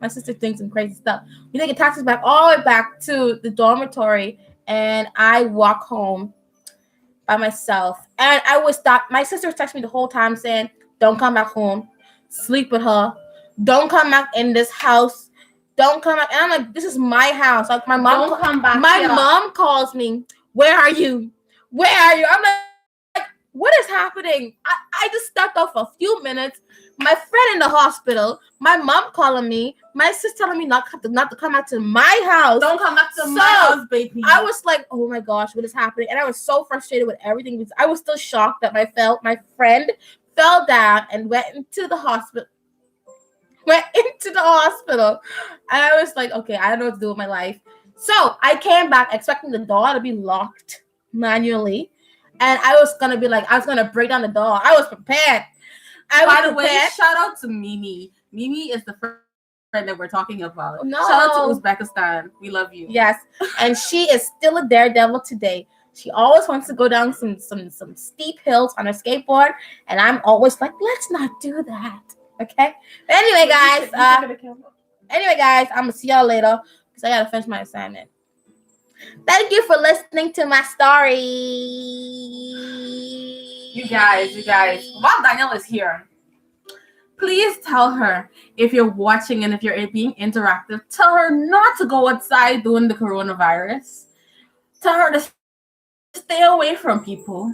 My sister thinks some crazy stuff. We take a taxi back all the way back to the dormitory, and I walk home by myself. And I was stopped. My sister was texting me the whole time saying, "Don't come back home. Sleep with her. Don't come back in this house. Don't come back." And I'm like, "This is my house." Like my mom, Don't come back. My mom calls me. "Where are you? Where are you?" I'm like, "What is happening?" I just stepped off for a few minutes. My friend in the hospital, my mom calling me, my sister telling me not to come back to my house. Don't come back to my house, baby. I was like, oh my gosh, what is happening? And I was so frustrated with everything because I was still shocked that my friend fell down and went into the hospital. And I was like, okay, I don't know what to do with my life. So I came back expecting the door to be locked manually. And I was going to break down the door. I was prepared. By the way, shout out to Mimi. Mimi is the friend that we're talking about. No. Shout out to Uzbekistan. We love you. Yes. And she is still a daredevil today. She always wants to go down some steep hills on her skateboard. And I'm always like, let's not do that. Okay? But anyway, guys. I'm going to see y'all later because I got to finish my assignment. Thank you for listening to my story. You guys, while Danielle is here, please tell her if you're watching and if you're being interactive, tell her not to go outside during the coronavirus. Tell her to stay away from people.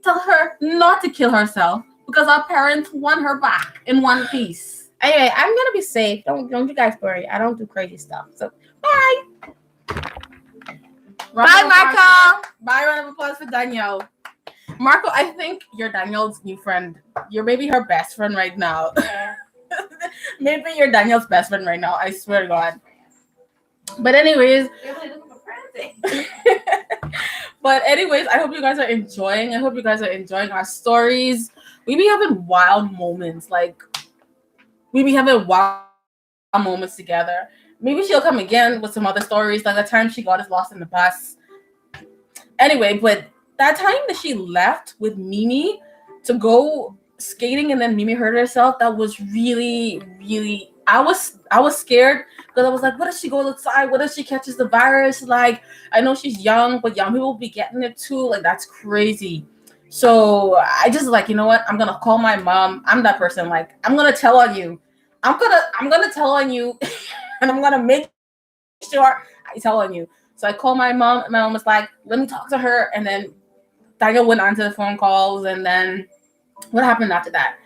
Tell her not to kill herself because our parents want her back in one piece. Anyway, I'm going to be safe. Don't you guys worry. I don't do crazy stuff. So, bye. Bye, Marco. Bye, round of applause for Danielle. Marco, I think you're Danielle's new friend. You're maybe her best friend right now. Yeah. Maybe you're Danielle's best friend right now. I swear to God. But anyways, I hope you guys are enjoying. I hope you guys are enjoying our stories. We be having wild moments. Together. Maybe she'll come again with some other stories, like the time she got us lost in the bus. Anyway, but that time that she left with Mimi to go skating and then Mimi hurt herself, that was really, really, I was scared because I was like, what if she goes outside? What if she catches the virus? Like, I know she's young, but young people will be getting it too. Like, that's crazy. So I just like, you know what? I'm going to call my mom. I'm that person. Like, I'm going to tell on you. I'm going to tell on you and I'm going to make sure I tell on you. So I called my mom and my mom was like, let me talk to her. And then Danielle went on to the phone calls, and then what happened after that?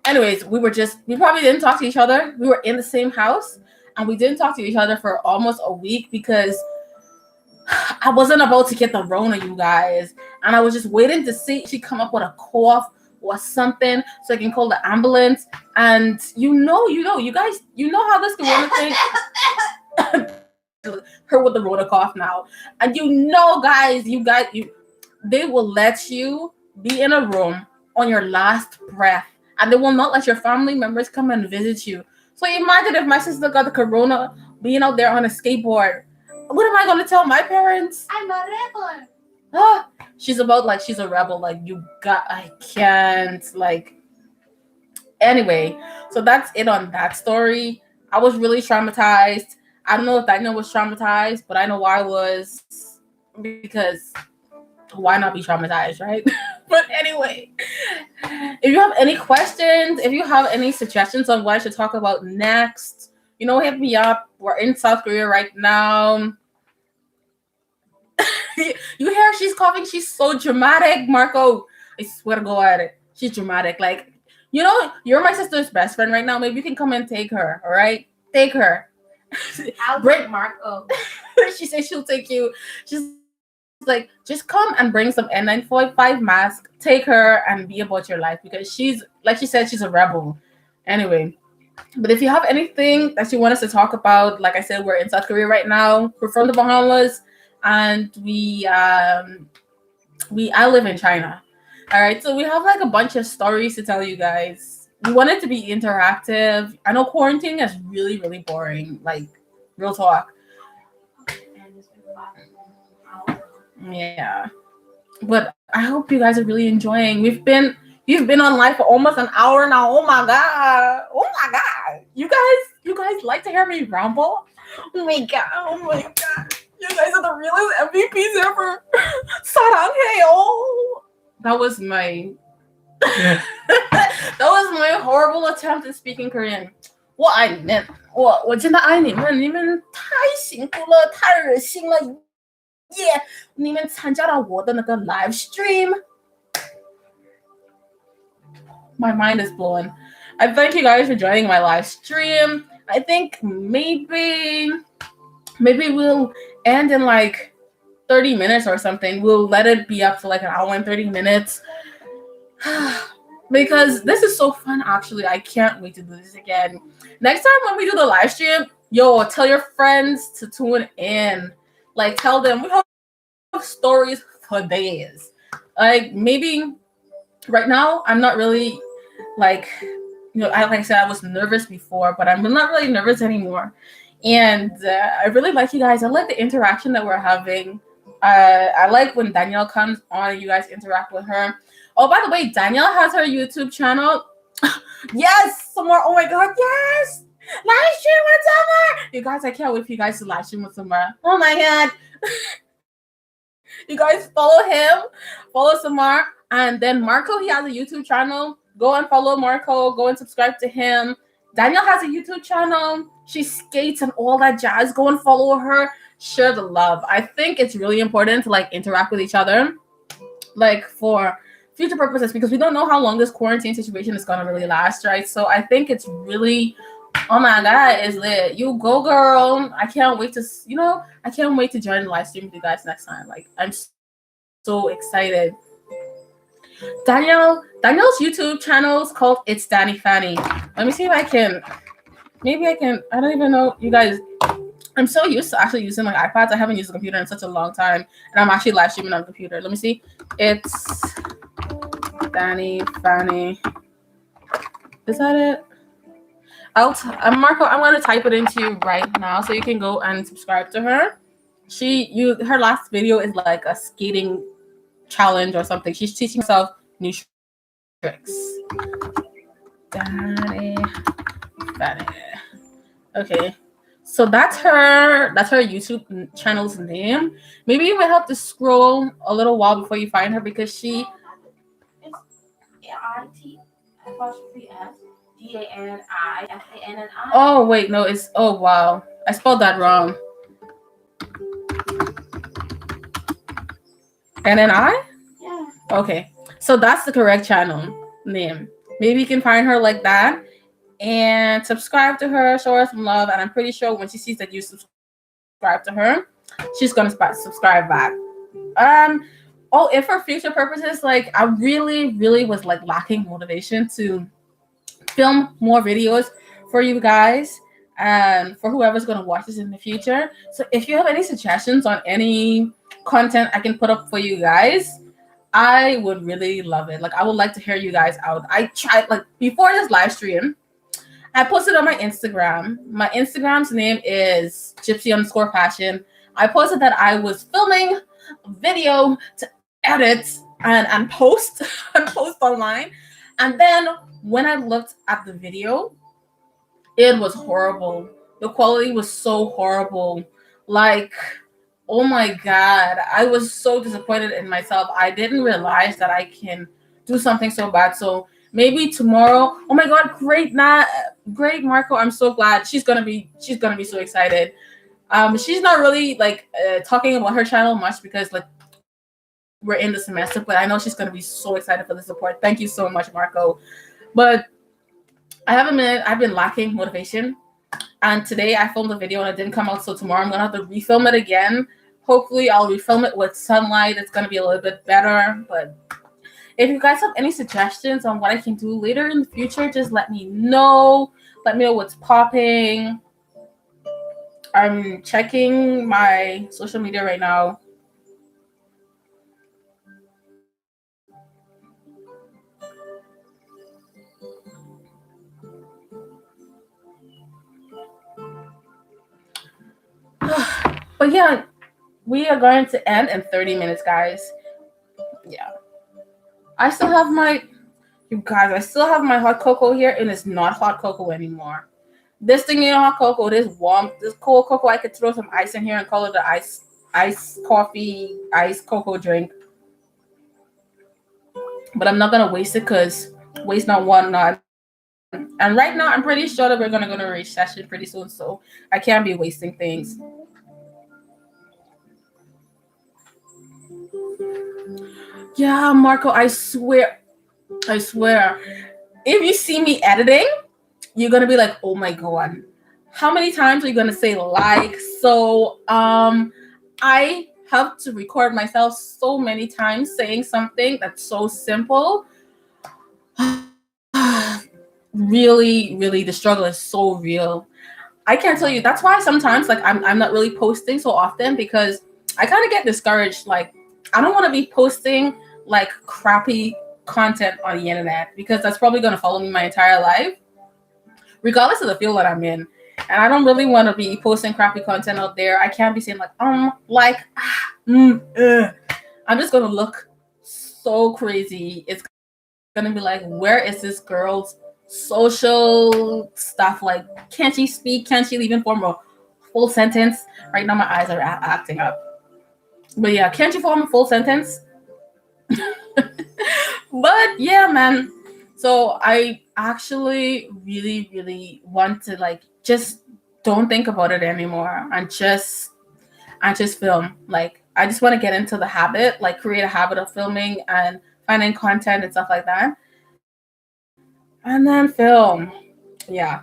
Anyways, we probably didn't talk to each other. We were in the same house, and we didn't talk to each other for almost a week because I wasn't about to get the Rona, you guys. And I was just waiting to see if she come up with a cough or something so I can call the ambulance. And you guys, you know how this Corona thing her with the Rona cough now. And guys, they will let you be in a room on your last breath, and they will not let your family members come and visit you. So imagine if my sister got the corona being out there on a skateboard. What am I going to tell my parents? I'm a rebel. She's a rebel. Like, I can't, like, Anyway, so that's it on that story. I was really traumatized. I don't know if Daniel was traumatized, but I know why I was, because why not be traumatized, right? But anyway, if you have any questions, if you have any suggestions on what I should talk about next, hit me up. We're in South Korea right now. You hear she's coughing? She's so dramatic, Marco. I swear to God, she's dramatic. Like, you're my sister's best friend right now. Maybe you can come and take her. All right, take her. I'll bring Marco. She said she'll take you. She's like, just come and bring some N95 mask. Take her and be about your life, because she's, like she said, she's a rebel. Anyway, but if you have anything that you want us to talk about, like I said, we're in South Korea right now. We're from the Bahamas, and I live in China. All right, so we have like a bunch of stories to tell you guys. We want it to be interactive. I know quarantine is really, really boring. Like, real talk. Yeah, but I hope you guys are really enjoying. You've been on live for almost an hour now. Oh my god! You guys like to hear me ramble? Oh my god! You guys are the realest MVPs ever. 사랑해요. That was my that was my horrible attempt at speaking Korean. 我爱你们，我真的爱你们，你们太辛苦了，太热心了，耶！你们参加了我的那个 live stream. My mind is blown. I thank you guys for joining my live stream. I think maybe we'll end in like 30 minutes or something. We'll let it be up to like an hour and 30 minutes. Because this is so fun, actually. I can't wait to do this again. Next time when we do the live stream, tell your friends to tune in. Like, tell them we have stories for days. Like, maybe right now I'm not really like I said, I was nervous before, but I'm not really nervous anymore. And I really like you guys. I like the interaction that we're having. I like when Danielle comes on and you guys interact with her. Oh, by the way, Danielle has her YouTube channel. Yes, some more. Oh my god, yes! Live stream with Summer! You guys, I can't wait for you guys to live stream with Summer. Oh my god. You guys follow him, follow Samar, and then Marco, he has a YouTube channel. Go and follow Marco, go and subscribe to him. Danielle has a YouTube channel. She skates and all that jazz. Go and follow her. Share the love. I think it's really important to like interact with each other, like for future purposes, because we don't know how long this quarantine situation is gonna really last, right? So I think it's really, oh my god, it's lit. You go, girl. I can't wait to, I can't wait to join the live stream with you guys next time. Like, I'm so excited. Danielle's YouTube channel is called It's Danny Fanny. Let me see if I can. Maybe I can. I don't even know, you guys. I'm so used to actually using my iPads. I haven't used a computer in such a long time, and I'm actually live streaming on the computer. Let me see. It's Danny Fanny. Is that it? Marco, I'm gonna type it into you right now so you can go and subscribe to her. Her last video is like a skating challenge or something. She's teaching herself new tricks. Danny. Okay, so that's her YouTube channel's name. Maybe you might have to scroll a little while before you find her, because she. It's ITFANI. Oh wait, no, it's wow, I spelled that wrong. NNI? Yeah. Okay, so that's the correct channel name. Maybe you can find her like that and subscribe to her, show her some love, and I'm pretty sure when she sees that you subscribe to her, she's gonna subscribe back. If for future purposes, like I really, really was like lacking motivation to film more videos for you guys and for whoever's gonna watch this in the future. So if you have any suggestions on any content I can put up for you guys, I would really love it. Like, I would like to hear you guys out. I tried, like, before this live stream, I posted on my Instagram. My Instagram's name is gypsy_passion. I posted that I was filming a video to edit and post and post online. And then when I looked at the video, it was horrible. The quality was so horrible. Like, oh my God. I was so disappointed in myself. I didn't realize that I can do something so bad. So maybe tomorrow. Oh my God, great Marco. I'm so glad. She's gonna be so excited. She's not really like talking about her channel much because like we're in the semester, but I know she's gonna be so excited for the support. Thank you so much, Marco. But I haven't been I've been lacking motivation. And today I filmed a video and it didn't come out, so tomorrow I'm gonna have to refilm it again. Hopefully I'll refilm it with sunlight. It's gonna be a little bit better. But if you guys have any suggestions on what I can do later in the future, just let me know. Let me know what's popping. I'm checking my social media right now. But yeah, we are going to end in 30 minutes, guys. Yeah. I still have my hot cocoa here, and it's not hot cocoa anymore. This thing ain't hot cocoa, this warm, this cold cocoa. I could throw some ice in here and call it the ice coffee, ice cocoa drink. But I'm not gonna waste it because waste not one not. And right now I'm pretty sure that we're gonna go to a recession pretty soon, so I can't be wasting things. Yeah, Marco, I swear. If you see me editing, you're gonna be like, oh my God, how many times are you gonna say like? So I have to record myself so many times saying something that's so simple. Really, really, the struggle is so real. I can't tell you. That's why sometimes like I'm not really posting so often because I kind of get discouraged. Like I don't want to be posting like crappy content on the internet because that's probably going to follow me my entire life, regardless of the field that I'm in. And I don't really want to be posting crappy content out there. I can't be saying like I'm just gonna look so crazy. It's gonna be like, where is this girl's social stuff? Like, can't she speak? Can't she even form a full sentence? Right now, my eyes are acting up. But yeah, can't you form a full sentence? But yeah, man. So I actually really, really want to like just don't think about it anymore and just film. Like I just want to get into the habit, like create a habit of filming and finding content and stuff like that. And then film. Yeah.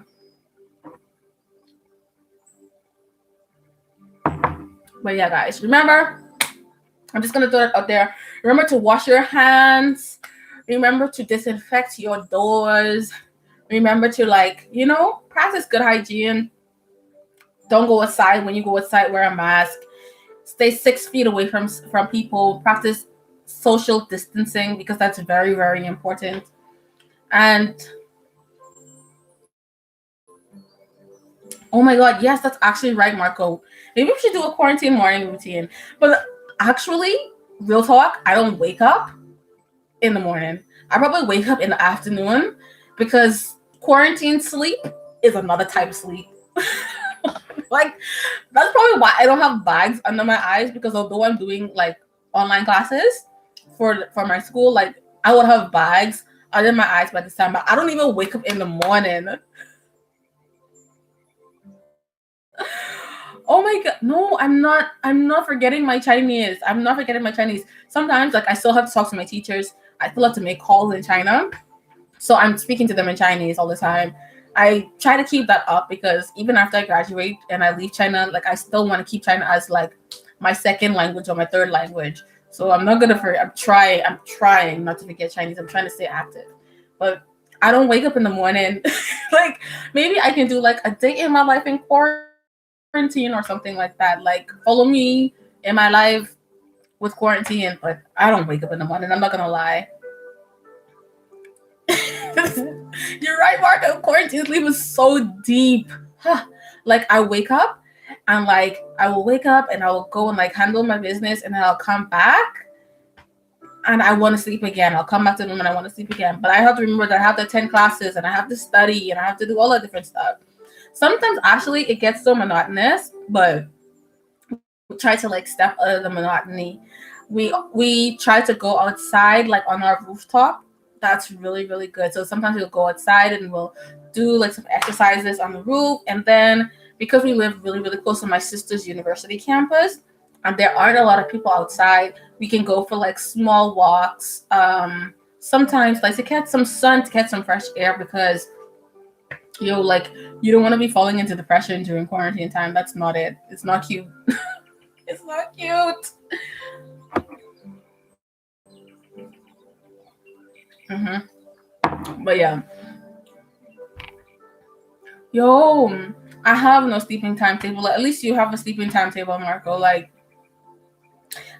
But yeah, guys, remember, I'm just gonna throw it out there. Remember to wash your hands. Remember to disinfect your doors. Remember to practice good hygiene. Don't go outside. When you go outside, wear a mask. Stay 6 feet away from people. Practice social distancing because that's very, very important. And oh my God, yes, that's actually right, Marco. Maybe we should do a quarantine morning routine. But actually, real talk, I don't wake up in the morning. I probably wake up in the afternoon because quarantine sleep is another type of sleep. Like, that's probably why I don't have bags under my eyes because although I'm doing like online classes for my school, like I would have bags under my eyes by this time, but I don't even wake up in the morning. Oh my God. No, I'm not forgetting my Chinese. I'm not forgetting my Chinese. Sometimes like I still have to talk to my teachers. I still have to make calls in China. So I'm speaking to them in Chinese all the time. I try to keep that up because even after I graduate and I leave China, like I still want to keep China as like my second language or my third language. So I'm not gonna forget. I'm trying not to forget Chinese. I'm trying to stay active. But I don't wake up in the morning. Like maybe I can do like a day in my life in quarantine or something like that. Like follow me in my life with quarantine, but I don't wake up in the morning. I'm not gonna lie. You're right, Marco. Quarantine sleep is so deep. Like I wake up and like I will wake up and I will go and like handle my business and then I'll come back and I want to sleep again. I'll come back to the room and I want to sleep again. But I have to remember that I have to attend classes and I have to study and I have to do all that different stuff. Sometimes actually it gets so monotonous, but we try to like step out of the monotony. We try to go outside like on our rooftop. That's really, really good. So sometimes we'll go outside and we'll do like some exercises on the roof. And then because we live really, really close to my sister's university campus, and there aren't a lot of people outside, we can go for like small walks. Sometimes like to catch some sun, to catch some fresh air, because like you don't want to be falling into depression during quarantine time. That's not it. It's not cute. It's not cute. But yeah, yo, I have no sleeping timetable. At least you have a sleeping timetable, Marco. Like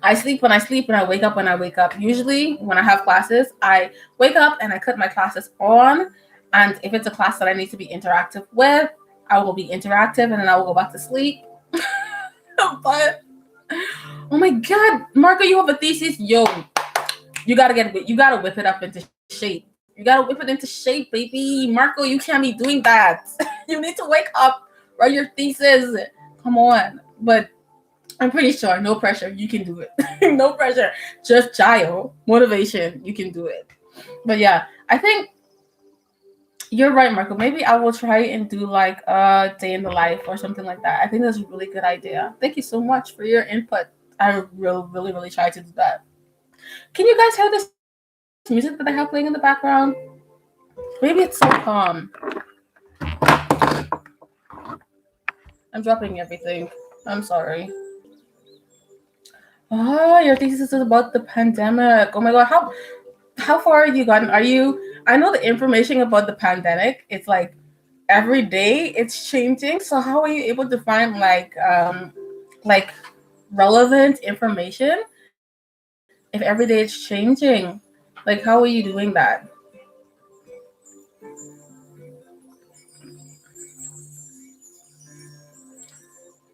I sleep when I sleep and I wake up when I wake up. Usually when I have classes, I wake up and I cut my classes on. And if it's a class that I need to be interactive with, I will be interactive and then I will go back to sleep. But oh my god, Marco, you have a thesis? Yo, you gotta whip it up into shape. You gotta whip it into shape, baby. Marco, you can't be doing that. You need to wake up, write your thesis. Come on. But I'm pretty sure, no pressure, you can do it. No pressure, just child, motivation, you can do it. But yeah, I think you're right, Marco. Maybe I will try and do like a day in the life or something like that. I think that's a really good idea. Thank you so much for your input. I will really, really try to do that. Can you guys hear this music that I have playing in the background? Maybe it's so calm. I'm dropping everything. I'm sorry. Oh, your thesis is about the pandemic. Oh my god, how far are you gotten? Are you? I know the information about the pandemic. It's like every day it's changing. So how are you able to find like relevant information if every day it's changing? Like how are you doing that?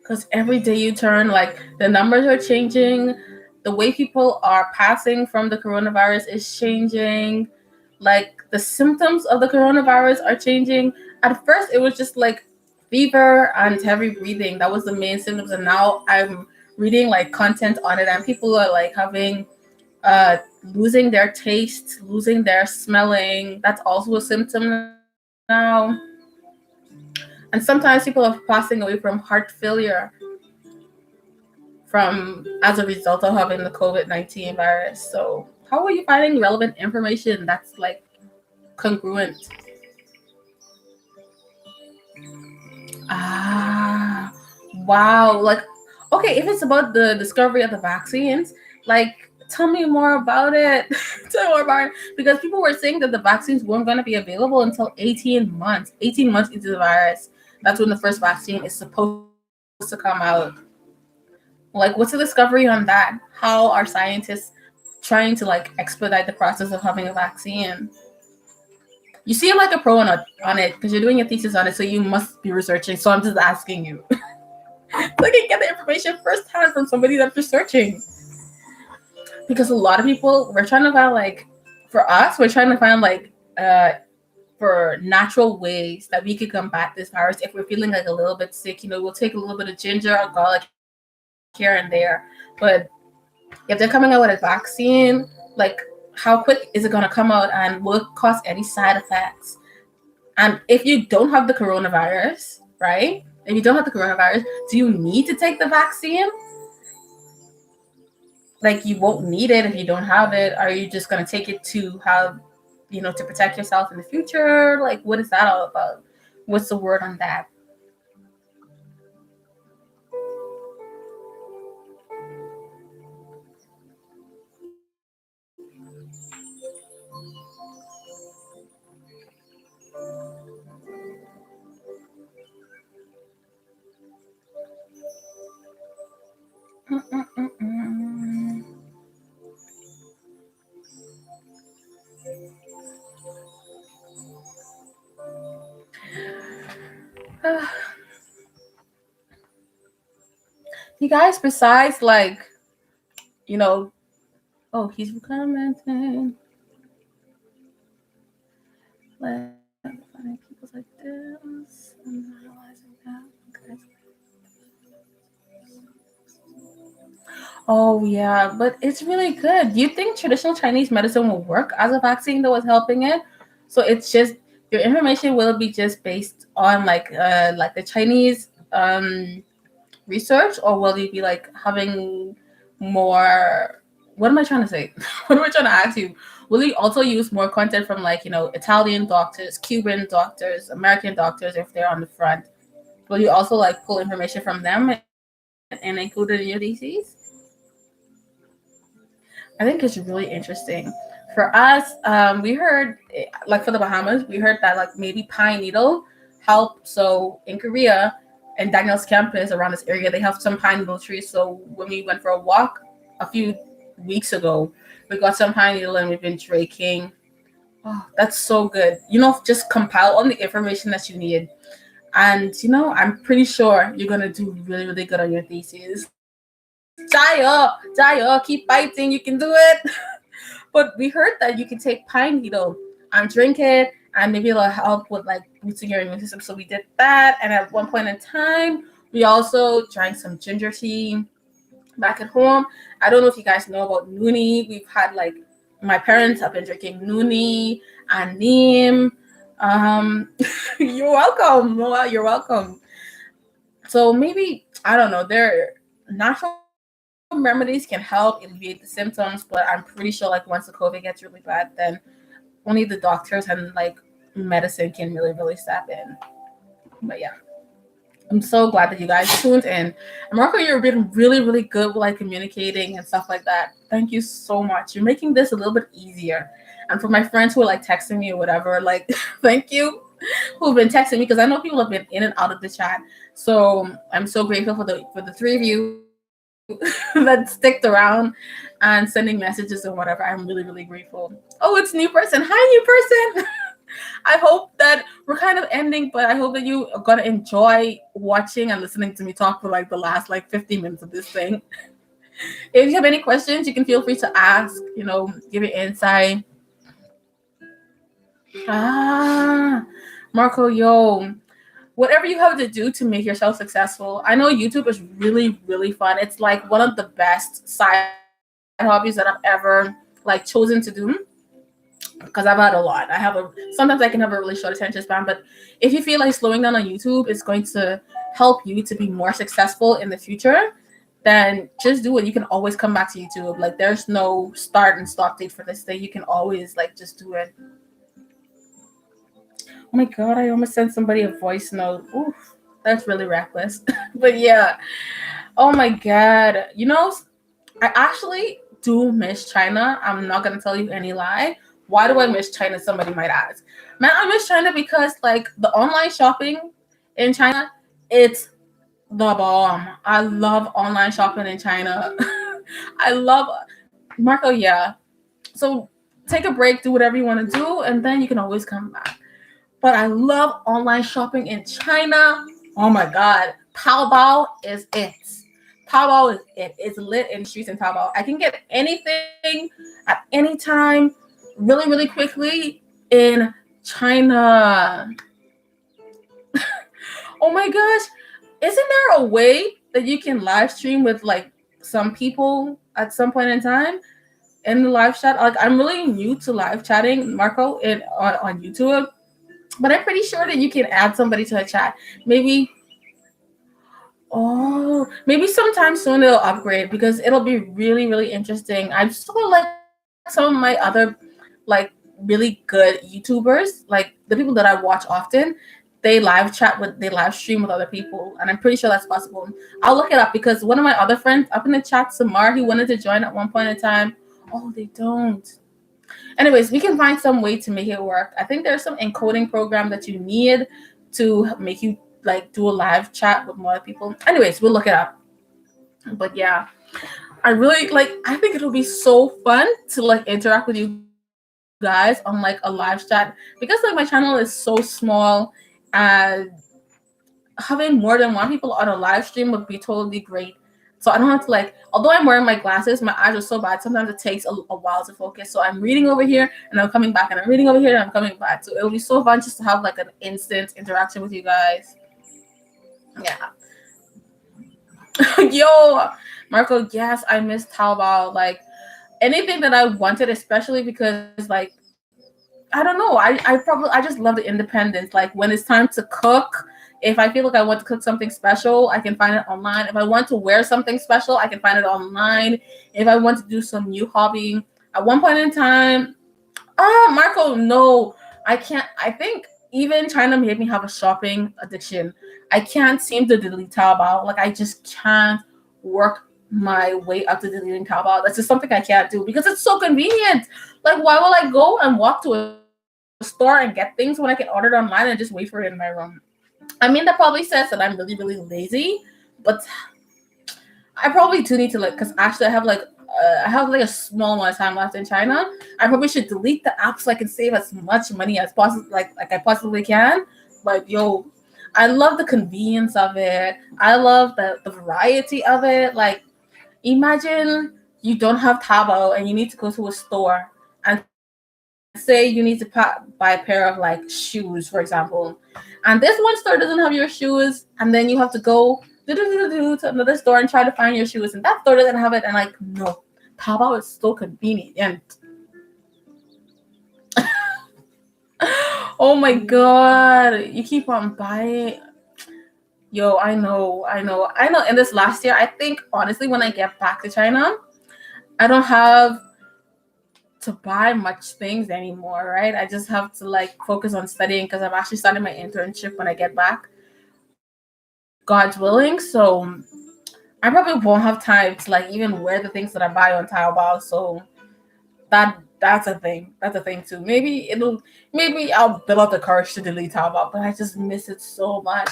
Because every day you turn, like the numbers are changing, the way people are passing from the coronavirus is changing, like the symptoms of the coronavirus are changing. At first it was just like fever and heavy breathing, that was the main symptoms, and now I'm reading like content on it and people are like having losing their taste, losing their smelling, that's also a symptom now. And sometimes people are passing away from heart failure from as a result of having the COVID-19 virus. So how are you finding relevant information that's like congruent? Ah, wow. Like, okay, if it's about the discovery of the vaccines, like, tell me more about it. Tell me more about it. Because people were saying that the vaccines weren't going to be available until 18 months. 18 months into the virus. That's when the first vaccine is supposed to come out. Like, what's the discovery on that? How are scientists trying to like expedite the process of having a vaccine? You seem like a pro on it because you're doing a thesis on it, so you must be researching. So I'm just asking you. So I can get the information firsthand from somebody that's researching. Because a lot of people, we're trying to find like, for us, we're trying to find like for natural ways that we could combat this virus. If we're feeling like a little bit sick, we'll take a little bit of ginger or garlic here and there. But if they're coming out with a vaccine, like how quick is it going to come out and will it cause any side effects? And if you don't have the coronavirus, right? If you don't have the coronavirus, do you need to take the vaccine? Like you won't need it if you don't have it. Are you just going to take it to have, to protect yourself in the future? Like, what is that all about? What's the word on that? Mm-mm-mm-mm. You guys, besides like, you know, Oh, he's commenting. Like finding people like this and realizing that. Okay. Oh yeah, but it's really good. Do you think traditional Chinese medicine will work as a vaccine that was helping it? So it's just your information will be just based on like the Chinese research, or will you be like having more? What am I trying to say? What am I trying to ask you? Will you also use more content from like Italian doctors, Cuban doctors, American doctors if they're on the front? Will you also like pull information from them and include it in your theses? I think it's really interesting. For us, we heard like for the Bahamas, we heard that like maybe pine needle help. So in Korea and Danielle's campus around this area, they have some pine needle trees. So when we went for a walk a few weeks ago, we got some pine needle and we've been drinking. Oh, that's so good. Just compile all the information that you need. And I'm pretty sure you're gonna do really, really good on your thesis. Jaya, keep fighting, you can do it. But we heard that you can take pine needle and drink it, and maybe it'll help with like boosting your immune system. So we did that, and at one point in time, we also drank some ginger tea back at home. I don't know if you guys know about Noonie. We've had like my parents have been drinking Noonie and Neem. Um, you're welcome. Noah, you're welcome. So maybe I don't know. Their natural remedies can help alleviate the symptoms, but I'm pretty sure like once the COVID gets really bad, then only the doctors and like medicine can really step in. But yeah, I'm so glad that you guys tuned in. And Marco, you've been really good with like communicating and stuff like that. Thank you so much. You're making this a little bit easier. And for my friends who are like texting me or whatever, like thank you who've been texting me because I know people have been in and out of the chat. So I'm so grateful for the three of you that sticked around and sending messages and whatever. I'm really grateful. Oh, it's new person. Hi, new person. I hope that we're kind of ending, but I hope that you are gonna enjoy watching and listening to me talk for like the last like 50 minutes of this thing. If you have any questions, you can feel free to ask. Give your insight. Ah, Marco, yo, whatever you have to do to make yourself successful. I know YouTube is really fun. It's like one of the best side hobbies that I've ever like chosen to do because I've had a lot. Sometimes I can have a really short attention span, but if you feel like slowing down on YouTube is going to help you to be more successful in the future, then just do it. You can always come back to YouTube. Like there's no start and stop date for this thing. You can always like just do it. Oh my god, I almost sent somebody a voice note. Oof, that's really reckless. But yeah. Oh my god. I actually do miss China. I'm not gonna tell you any lie. Why do I miss China? Somebody might ask. Man, I miss China because like the online shopping in China, it's the bomb. I love online shopping in China. I love Marco, yeah. So take a break, do whatever you want to do, and then you can always come back. But I love online shopping in China. Oh my god. Taobao is it. Taobao is it. It's lit in the streets in Taobao. I can get anything at any time really quickly in China. Oh my gosh. Isn't there a way that you can live stream with like some people at some point in time in the live chat? Like I'm really new to live chatting, Marco, on YouTube. But I'm pretty sure that you can add somebody to a chat. Maybe sometime soon it'll upgrade because it'll be really interesting. I saw like some of my other like really good YouTubers, like the people that I watch often, they live stream with other people, and I'm pretty sure that's possible. I'll look it up because one of my other friends up in the chat, Samar, he wanted to join at one point in time. Oh, they don't. Anyways, we can find some way to make it work. I think there's some encoding program that you need to make you like do a live chat with more people. Anyways, we'll look it up. But yeah, I think it'll be so fun to like interact with you guys on like a live chat because like my channel is so small and having more than one people on a live stream would be totally great. So I don't have to like, although I'm wearing my glasses, my eyes are so bad. Sometimes it takes a while to focus. So I'm reading over here and I'm coming back, and I'm reading over here and I'm coming back. So it'll be so fun just to have like an instant interaction with you guys. Yeah. Yo, Marco, yes, I miss Taobao. Like anything that I wanted, especially because like I don't know, I just love the independence. Like when it's time to cook, if I feel like I want to cook something special, I can find it online. If I want to wear something special, I can find it online. If I want to do some new hobby, at one point in time, Marco, no, I can't. I think even China made me have a shopping addiction. I can't seem to delete Taobao. Like I just can't work my way up to deleting Taobao. That's just something I can't do because it's so convenient. Like why will I go and walk to a store and get things when I can order it online and just wait for it in my room? I mean, that probably says that I'm really, really lazy, but I probably do need to like, because actually I have like a small amount of time left in China. I probably should delete the app so I can save as much money as possible, like I possibly can. But yo, I love the convenience of it. I love the variety of it. Like imagine you don't have Taobao and you need to go to a store and say you need to buy a pair of like shoes, for example, and this one store doesn't have your shoes, and then you have to go to another store and try to find your shoes, and that store doesn't have it, and like no, Taobao is so convenient. Oh my god, you keep on buying. Yo, I know. In this last year, I think honestly, when I get back to China, I don't have to buy much things anymore, right? I just have to like focus on studying because I'm actually starting my internship when I get back. God's willing. So I probably won't have time to like even wear the things that I buy on Taobao. So that's a thing. That's a thing too. Maybe I'll build up the courage to delete Taobao, but I just miss it so much.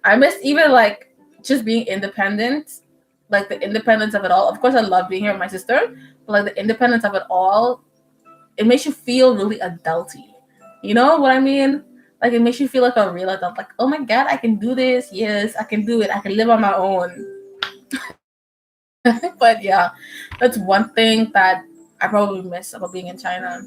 I miss even like just being independent, like the independence of it all. Of course, I love being here with my sister, but like the independence of it all, it makes you feel really adulty. You know what I mean? Like it makes you feel like a real adult. Like, oh my god, I can do this. Yes, I can do it. I can live on my own. But yeah, that's one thing that I probably miss about being in China.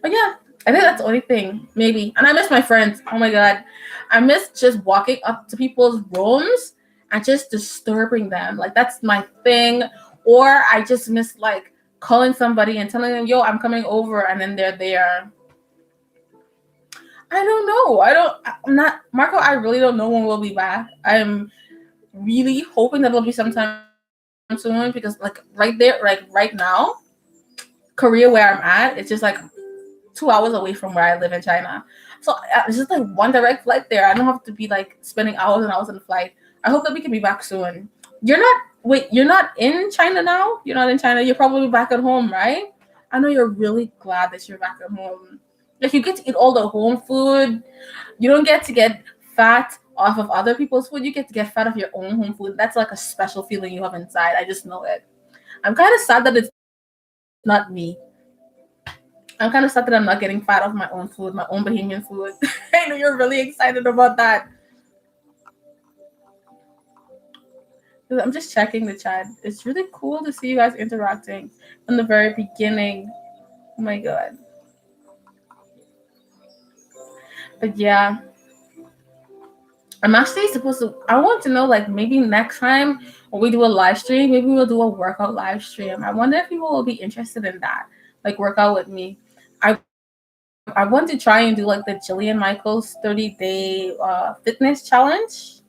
But yeah, I think that's the only thing, maybe. And I miss my friends. Oh my god. I miss just walking up to people's rooms and just disturbing them. Like that's my thing. Or I just miss like calling somebody and telling them, yo, I'm coming over, and then they're there. I don't know. I'm not Marco, I really don't know when we'll be back. I'm really hoping that it'll be sometime soon because like right there, like right now, Korea where I'm at, it's just like 2 hours away from where I live in China. So it's just like one direct flight there. I don't have to be like spending hours and hours on the flight. I hope that we can be back soon. You're not in China now? You're not in China. You're probably back at home, right? I know you're really glad that you're back at home. Like you get to eat all the home food. You don't get to get fat off of other people's food. You get to get fat off your own home food. That's like a special feeling you have inside. I just know it. I'm kind of sad that it's not me. I'm kind of sad that I'm not getting fat off my own food, my own Bahamian food. I know you're really excited about that. I'm just checking the chat. It's really cool to see you guys interacting from the very beginning. Oh my god. But yeah, I'm actually supposed to. I want to know, like, maybe next time when we do a live stream, maybe we'll do a workout live stream. I wonder if people will be interested in that, like, workout with me. I want to try and do like the Jillian Michaels 30-day fitness challenge,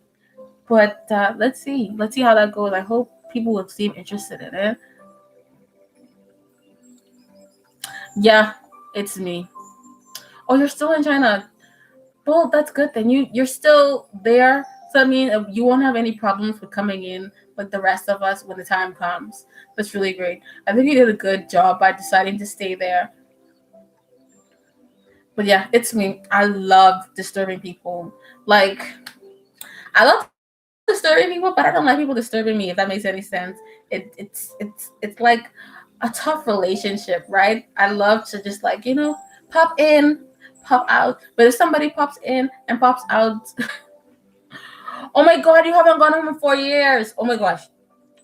but let's see how that goes. I hope people will seem interested in it. Yeah, it's me. Oh, you're still in China. Well, that's good. Then you're still there. So I mean, you won't have any problems with coming in like the rest of us when the time comes. That's really great. I think you did a good job by deciding to stay there. But yeah, it's me. I love disturbing people. Like I love disturbing people, but I don't like people disturbing me. If that makes any sense. It's like a tough relationship, right? I love to just like pop in, pop out. But if somebody pops in and pops out, oh my god, you haven't gone home in 4 years. Oh my gosh.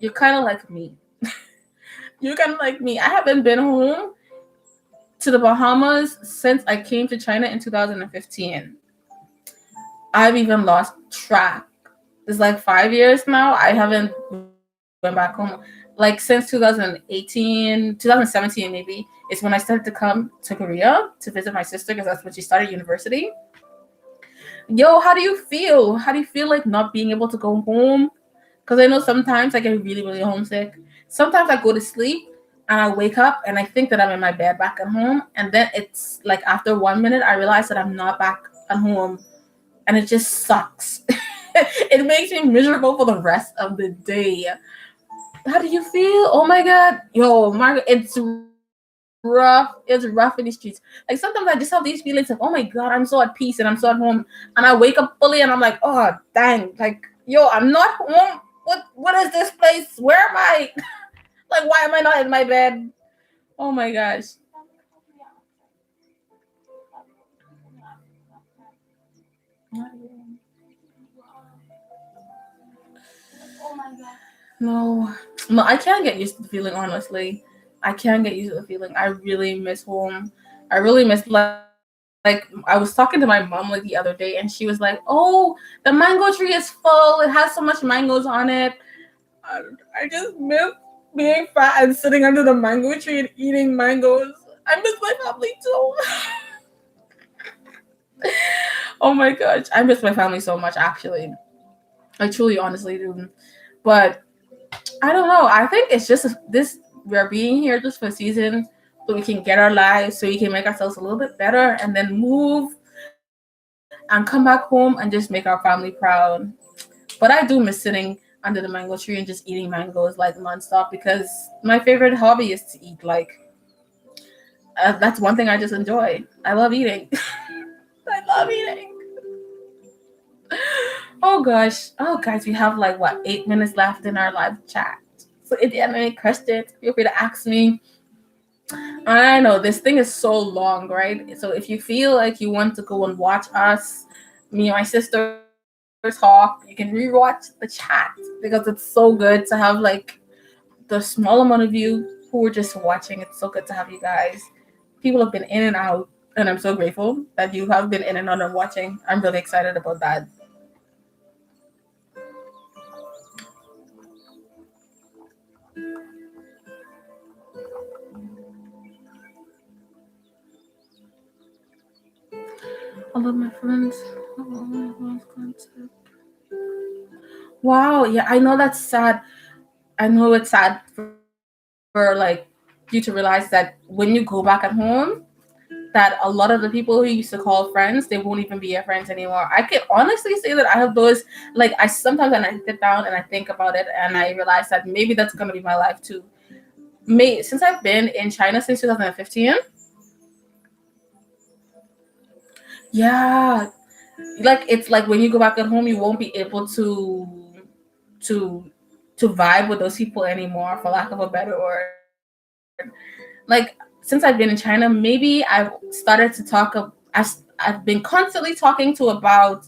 you're kind of like me. You're kind of like me. I haven't been home to the Bahamas since I came to China in 2015. I've even lost track. It's like 5 years now. I haven't went back home. Like since 2018, 2017 maybe, is when I started to come to Korea to visit my sister because that's when she started university. Yo, how do you feel? How do you feel like not being able to go home? Because I know sometimes I get really, really homesick. Sometimes I go to sleep and I wake up and I think that I'm in my bed back at home. And then it's like after 1 minute, I realize that I'm not back at home. And it just sucks. It makes me miserable for the rest of the day. How do you feel? Oh my God. Yo, Margaret, it's rough. It's rough in the streets. Like sometimes I just have these feelings of, oh my God, I'm so at peace and I'm so at home. And I wake up fully and I'm like, oh dang, like, yo, I'm not home. What is this place? Where am I? Like, why am I not in my bed? Oh my gosh. No, no, I can't get used to the feeling, honestly. I can't get used to the feeling. I really miss home. I really miss, like I was talking to my mom like the other day and she was like, oh, the mango tree is full. It has so much mangoes on it. I just miss being fat and sitting under the mango tree and eating mangoes. I miss my family too. Oh my gosh. I miss my family so much, actually. I truly, honestly do. But I don't know. I think it's just this. We're being here just for a season, so we can get our lives, so we can make ourselves a little bit better, and then move and come back home and just make our family proud. But I do miss sitting under the mango tree and just eating mangoes like nonstop because my favorite hobby is to eat. Like that's one thing I just enjoy. I love eating. I love eating. Oh gosh. Oh guys, we have like what 8 minutes left in our live chat. So if you have any questions, feel free to ask me. I know this thing is so long, right? So if you feel like you want to go and watch us, me and my sister talk, you can rewatch the chat because it's so good to have like the small amount of you who are just watching. It's so good to have you guys. People have been in and out, and I'm so grateful that you have been in and out and watching. I'm really excited about that. I love my friends. Wow, yeah, I know that's sad. I know it's sad for like you to realize that when you go back at home, that a lot of the people who you used to call friends, they won't even be your friends anymore. I can honestly say that I have those, like I sometimes when I sit down and I think about it and I realize that maybe that's gonna be my life too. Since I've been in China since 2015, yeah, like it's like when you go back at home, you won't be able to to vibe with those people anymore, for lack of a better word. Like since I've been in China, maybe I've started to I've been constantly talking to about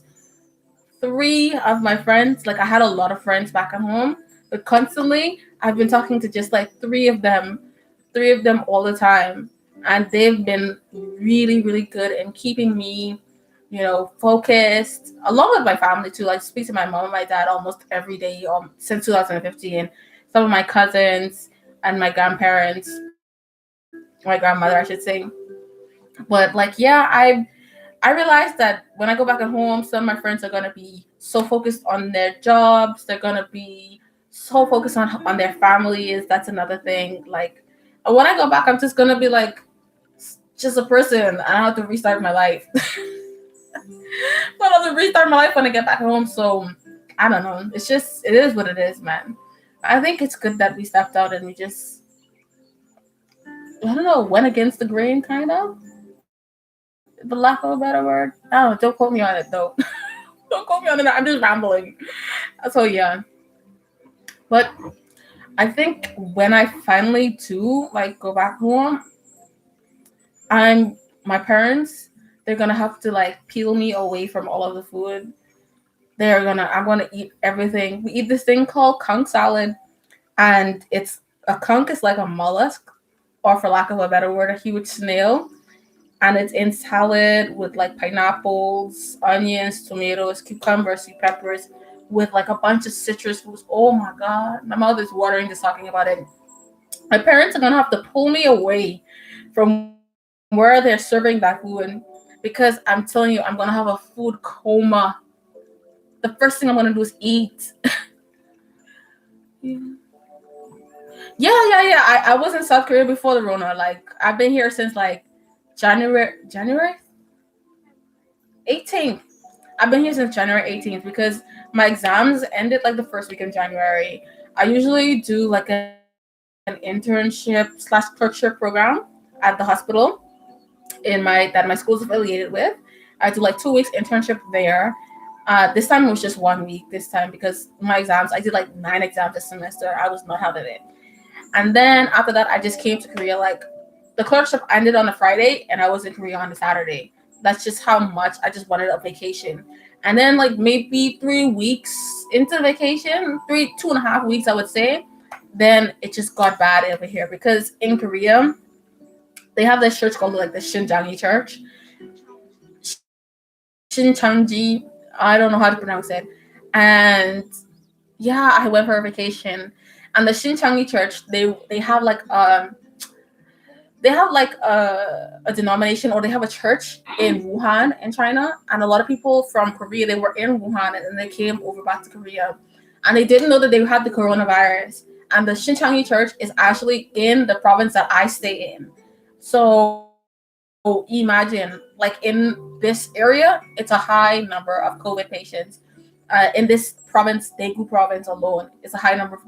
three of my friends. Like I had a lot of friends back at home, but constantly I've been talking to just like three of them all the time, and they've been really, really good in keeping me, focused. Along with my family too. I speak to my mom and my dad almost every day since 2015. Some of my cousins and my grandparents, my grandmother, I should say. But like, yeah, I realized that when I go back at home, some of my friends are gonna be so focused on their jobs. They're gonna be so focused on their families. That's another thing. Like when I go back, I'm just gonna be like just a person. I don't have to restart my life. I don't have to restart my life when I get back home. So I don't know. It is what it is, man. I think it's good that we stepped out and we just, I don't know, went against the grain, kind of. The lack of a better word. I don't know. Don't quote me on it though. Don't quote me on it. I'm just rambling. So yeah. But I think when I finally do like go back home, my parents, they're gonna have to like peel me away from all of the food. I'm gonna eat everything. We eat this thing called conch salad. and it's a conch is like a mollusk, or for lack of a better word, a huge snail, and it's in salad with like pineapples, onions, tomatoes, cucumbers, sweet peppers, with like a bunch of citrus fruits. Oh my god, my mouth is watering just talking about it. My parents are gonna have to pull me away from where they're serving that food because I'm telling you, I'm gonna have a food coma. The first thing I'm gonna do is eat. Yeah, yeah. I was in South Korea before the Rona. Like I've been here since like January 18th. I've been here since January 18th because my exams ended like the first week in January. I usually do like an internship/clerkship program at the hospital that my school is affiliated with. I do like 2 weeks internship there. This time it was just 1 week this time because my exams, I did like 9 exams this semester. I was not having it. And then after that, I just came to Korea. Like the clerkship ended on a Friday and I was in Korea on a Saturday. That's just how much I just wanted a vacation. And then like maybe 3 weeks into the vacation, 2.5 weeks, I would say, then it just got bad over here because in Korea, they have this church called like the Shinjangi Church. Shincheonji, I don't know how to pronounce it. And yeah, I went for a vacation. And the Shincheonji Church, they have like a denomination, or they have a church in Wuhan in China, and a lot of people from Korea, they were in Wuhan and then they came over back to Korea, and they didn't know that they had the coronavirus. And the Shincheonji Church is actually in the province that I stay in. So imagine, like in this area, it's a high number of COVID patients. In this province, Daegu province alone, it's a high number of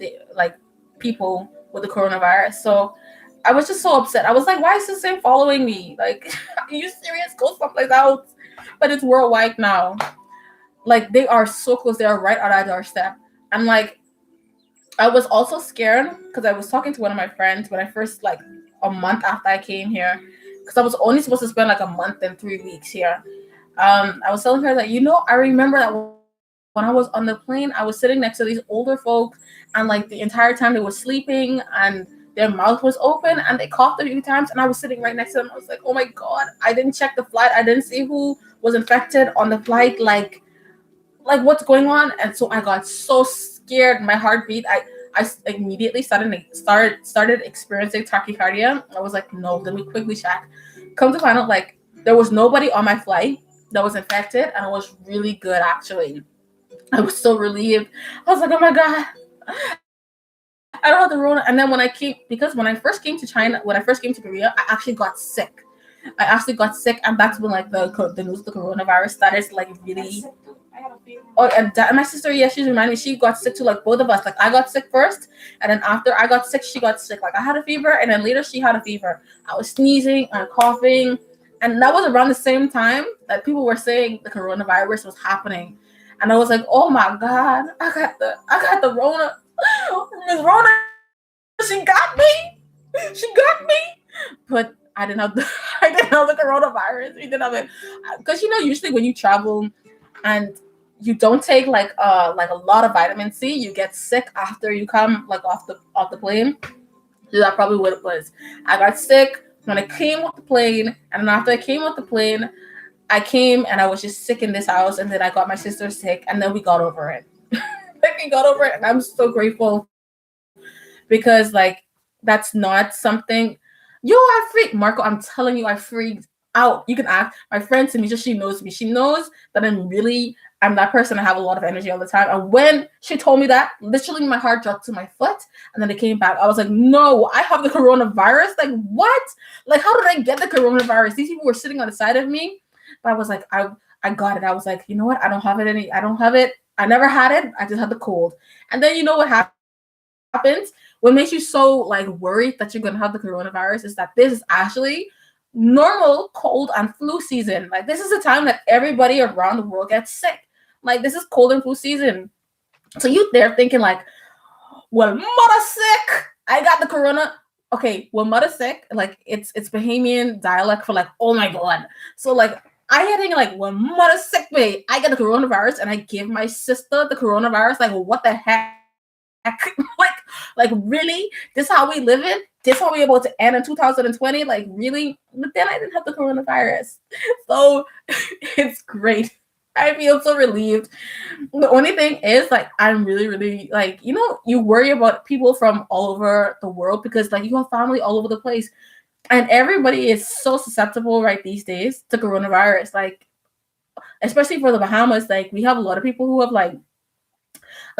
people with the coronavirus. So I was just so upset. I was like, why is this thing following me? Like, are you serious? Go someplace else. But it's worldwide now. Like, they are so close. They are right on our doorstep. And like, I was also scared because I was talking to one of my friends when I first, like, a month after I came here, because I was only supposed to spend like a month and 3 weeks here. I was telling her that, I remember that when I was on the plane, I was sitting next to these older folk, and like the entire time they were sleeping and their mouth was open and they coughed a few times, and I was sitting right next to them. I was like, oh my god, I didn't check the flight. I didn't see who was infected on the flight. Like what's going on? And so I got so scared. My heartbeat, I immediately started experiencing tachycardia. I was like, no, let me quickly check. Come to find out, like, there was nobody on my flight that was infected, and it was really good actually. I was so relieved. I was like, oh my god, I don't have the corona. And then because when I first came to China, when I first came to Korea, I actually got sick. And that's when like the news of the coronavirus started to like really. Oh, and my sister, yeah, she's reminding me. She got sick too, like both of us. Like I got sick first, and then after I got sick, she got sick. Like I had a fever, and then later she had a fever. I was sneezing and coughing, and that was around the same time that people were saying the coronavirus was happening. And I was like, oh my god, I got the Rona. Miss Rona, she got me. She got me. But I didn't have the I didn't have the coronavirus. We didn't have it because usually when you travel and you don't take like a lot of vitamin C, you get sick after you come like off the plane. So that's probably what it was. I got sick when I came off the plane, and then after I came off the plane, I came and I was just sick in this house, and then I got my sister sick, and then we got over it. Like we got over it, and I'm so grateful because like that's not something. Yo, I freaked Marco. I'm telling you, I freaked out. You can ask my friend Tamisha. She knows me. She knows that I'm that person. I have a lot of energy all the time. And when she told me that, literally my heart dropped to my foot, and then it came back. I was like, no, I have the coronavirus. Like what? Like how did I get the coronavirus? These people were sitting on the side of me, but I was like, I got it. I was like, you know what? I don't have it. I don't have it. I never had it. I just had the cold. And then you know what happens? What makes you so like worried that you're gonna have the coronavirus is that this is actually normal cold and flu season. Like this is the time that everybody around the world gets sick. Like this is cold and flu season. So you there thinking like, well, mother sick. I got the corona. Okay, well, mother sick. Like it's Bahamian dialect for like, oh my god. So like I had thinking like, well, mother sick me. I got the coronavirus and I give my sister the coronavirus. Like, what the heck? Like, Like, really? This how we live in? This how we able to end in 2020? Like, really? But then I didn't have the coronavirus. So it's great. I feel so relieved. The only thing is, like, I'm really, really, like, you worry about people from all over the world because, like, you have family all over the place. And everybody is so susceptible right these days to coronavirus. Like, especially for the Bahamas, like, we have a lot of people who have, like,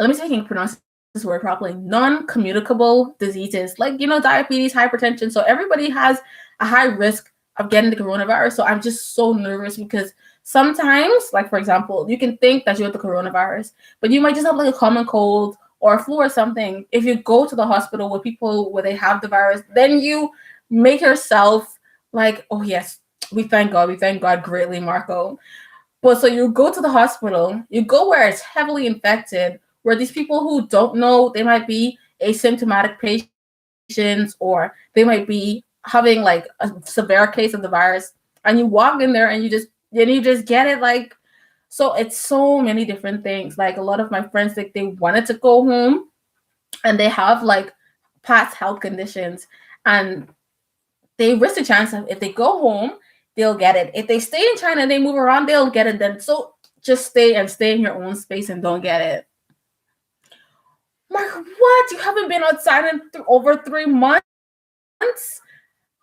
let me see if I can pronounce this word properly, non-communicable diseases, like, diabetes, hypertension. So everybody has a high risk of getting the coronavirus. So I'm just so nervous because sometimes, like, for example, you can think that you have the coronavirus, but you might just have like a common cold or a flu or something. If you go to the hospital with people where they have the virus, then you make yourself like, oh yes, we thank God greatly, Marco. But so you go to the hospital, you go where it's heavily infected, where these people who don't know, they might be asymptomatic patients or they might be having like a severe case of the virus, and you walk in there and you just get it. Like, so it's so many different things. Like, a lot of my friends, like, they wanted to go home and they have like past health conditions, and they risk the chance of, if they go home, they'll get it. If they stay in China and they move around, they'll get it then. So just stay in your own space and don't get it. Mark, what? You haven't been outside in over 3 months?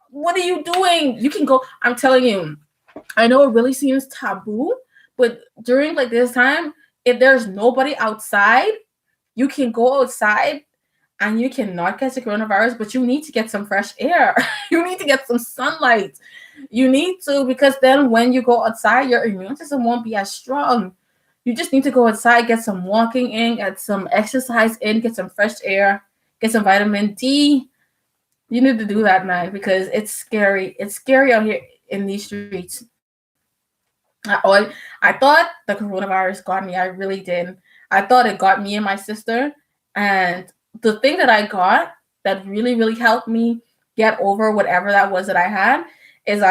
What are you doing? You can go. I'm telling you, I know it really seems taboo, but during like this time, if there's nobody outside, you can go outside and you cannot catch the coronavirus, but you need to get some fresh air. You need to get some sunlight. You need to, because then when you go outside, your immune system won't be as strong. You just need to go outside, get some walking in, get some exercise in, get some fresh air, get some vitamin D. You need to do that, man, because it's scary. It's scary out here in these streets. I thought the coronavirus got me. I really did. I thought it got me and my sister. And the thing that I got that really, really helped me get over whatever that was that I had is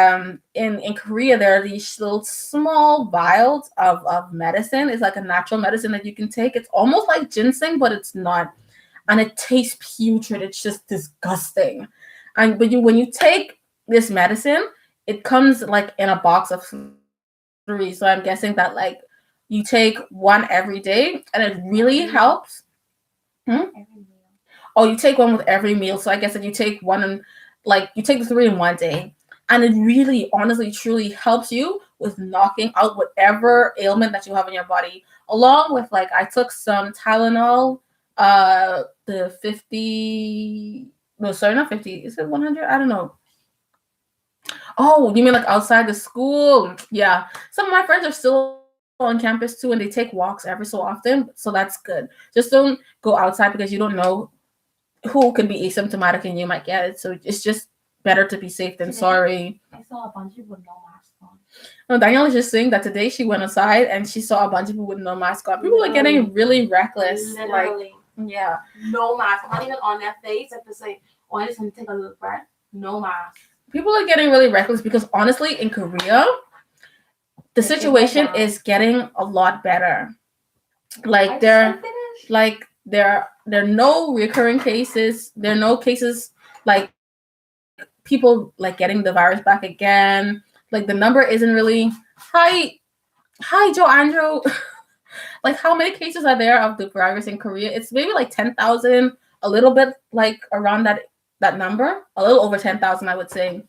in Korea there are these little small vials of medicine. It's like a natural medicine that you can take. It's almost like ginseng, but it's not. And it tastes putrid. It's just disgusting. But when you take this medicine, it comes like in a box of 3. So I'm guessing that like you take one every day, and it really helps. Oh, you take one with every meal. So I guess that you take one and like you take the 3 in one day, and it really, honestly, truly helps you with knocking out whatever ailment that you have in your body. Along with like I took some Tylenol, the 50. No, sorry, not 50. Is it 100? I don't know. Oh, you mean like outside the school? Yeah. Some of my friends are still on campus too, and they take walks every so often. So that's good. Just don't go outside because you don't know who can be asymptomatic and you might get it. So it's just better to be safe than sorry. I saw a bunch of people with no mask on. No, Danielle was just saying that today she went outside and she saw a bunch of people with no mask on. People are getting really reckless. Literally. Like, yeah. No mask. Not even on their face. I have to say, oh, I just want to take a little breath. No mask. People are getting really reckless because honestly, in Korea, the situation is getting a lot better. Like there are no recurring cases. There are no cases like people like getting the virus back again. Like the number isn't really hi Joe Andrew. Like how many cases are there of the virus in Korea? It's maybe like 10,000, a little bit like around that number, a little over 10,000, I would say.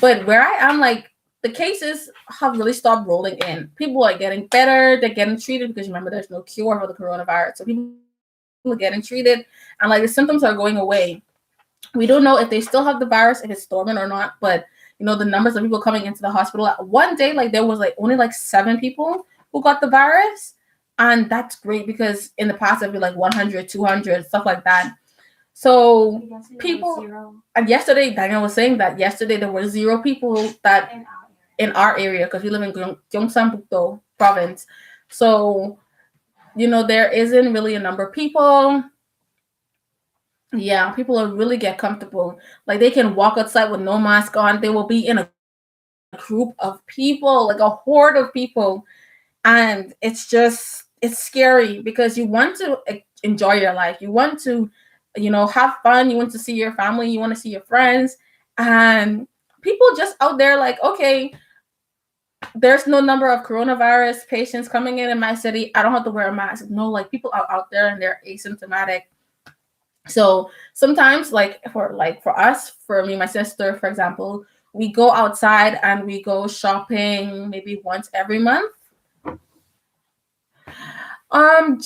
But where I am, like the cases have really stopped rolling in. People are getting better. They're getting treated because remember, there's no cure for the coronavirus. So people are getting treated and like the symptoms are going away. We don't know if they still have the virus, if it's dormant or not. But, the numbers of people coming into the hospital. One day, like there was like only like 7 people who got the virus. And that's great because in the past, it'd be like 100, 200, stuff like that. So people, and yesterday, Danielle was saying that yesterday there were 0 people that in our area because we live in Gyeongsangbuk-do province. So, there isn't really a number of people. Yeah, people are really get comfortable. Like they can walk outside with no mask on. They will be in a group of people, like a horde of people. And it's scary because you want to enjoy your life. You want to have fun. You want to see your family, you want to see your friends, and people just out there like, okay, there's no number of coronavirus patients coming in my city. I don't have to wear a mask. No, like people are out there and they're asymptomatic. So sometimes, for us, for me, my sister, for example, we go outside and we go shopping maybe once every month. Joe, I'm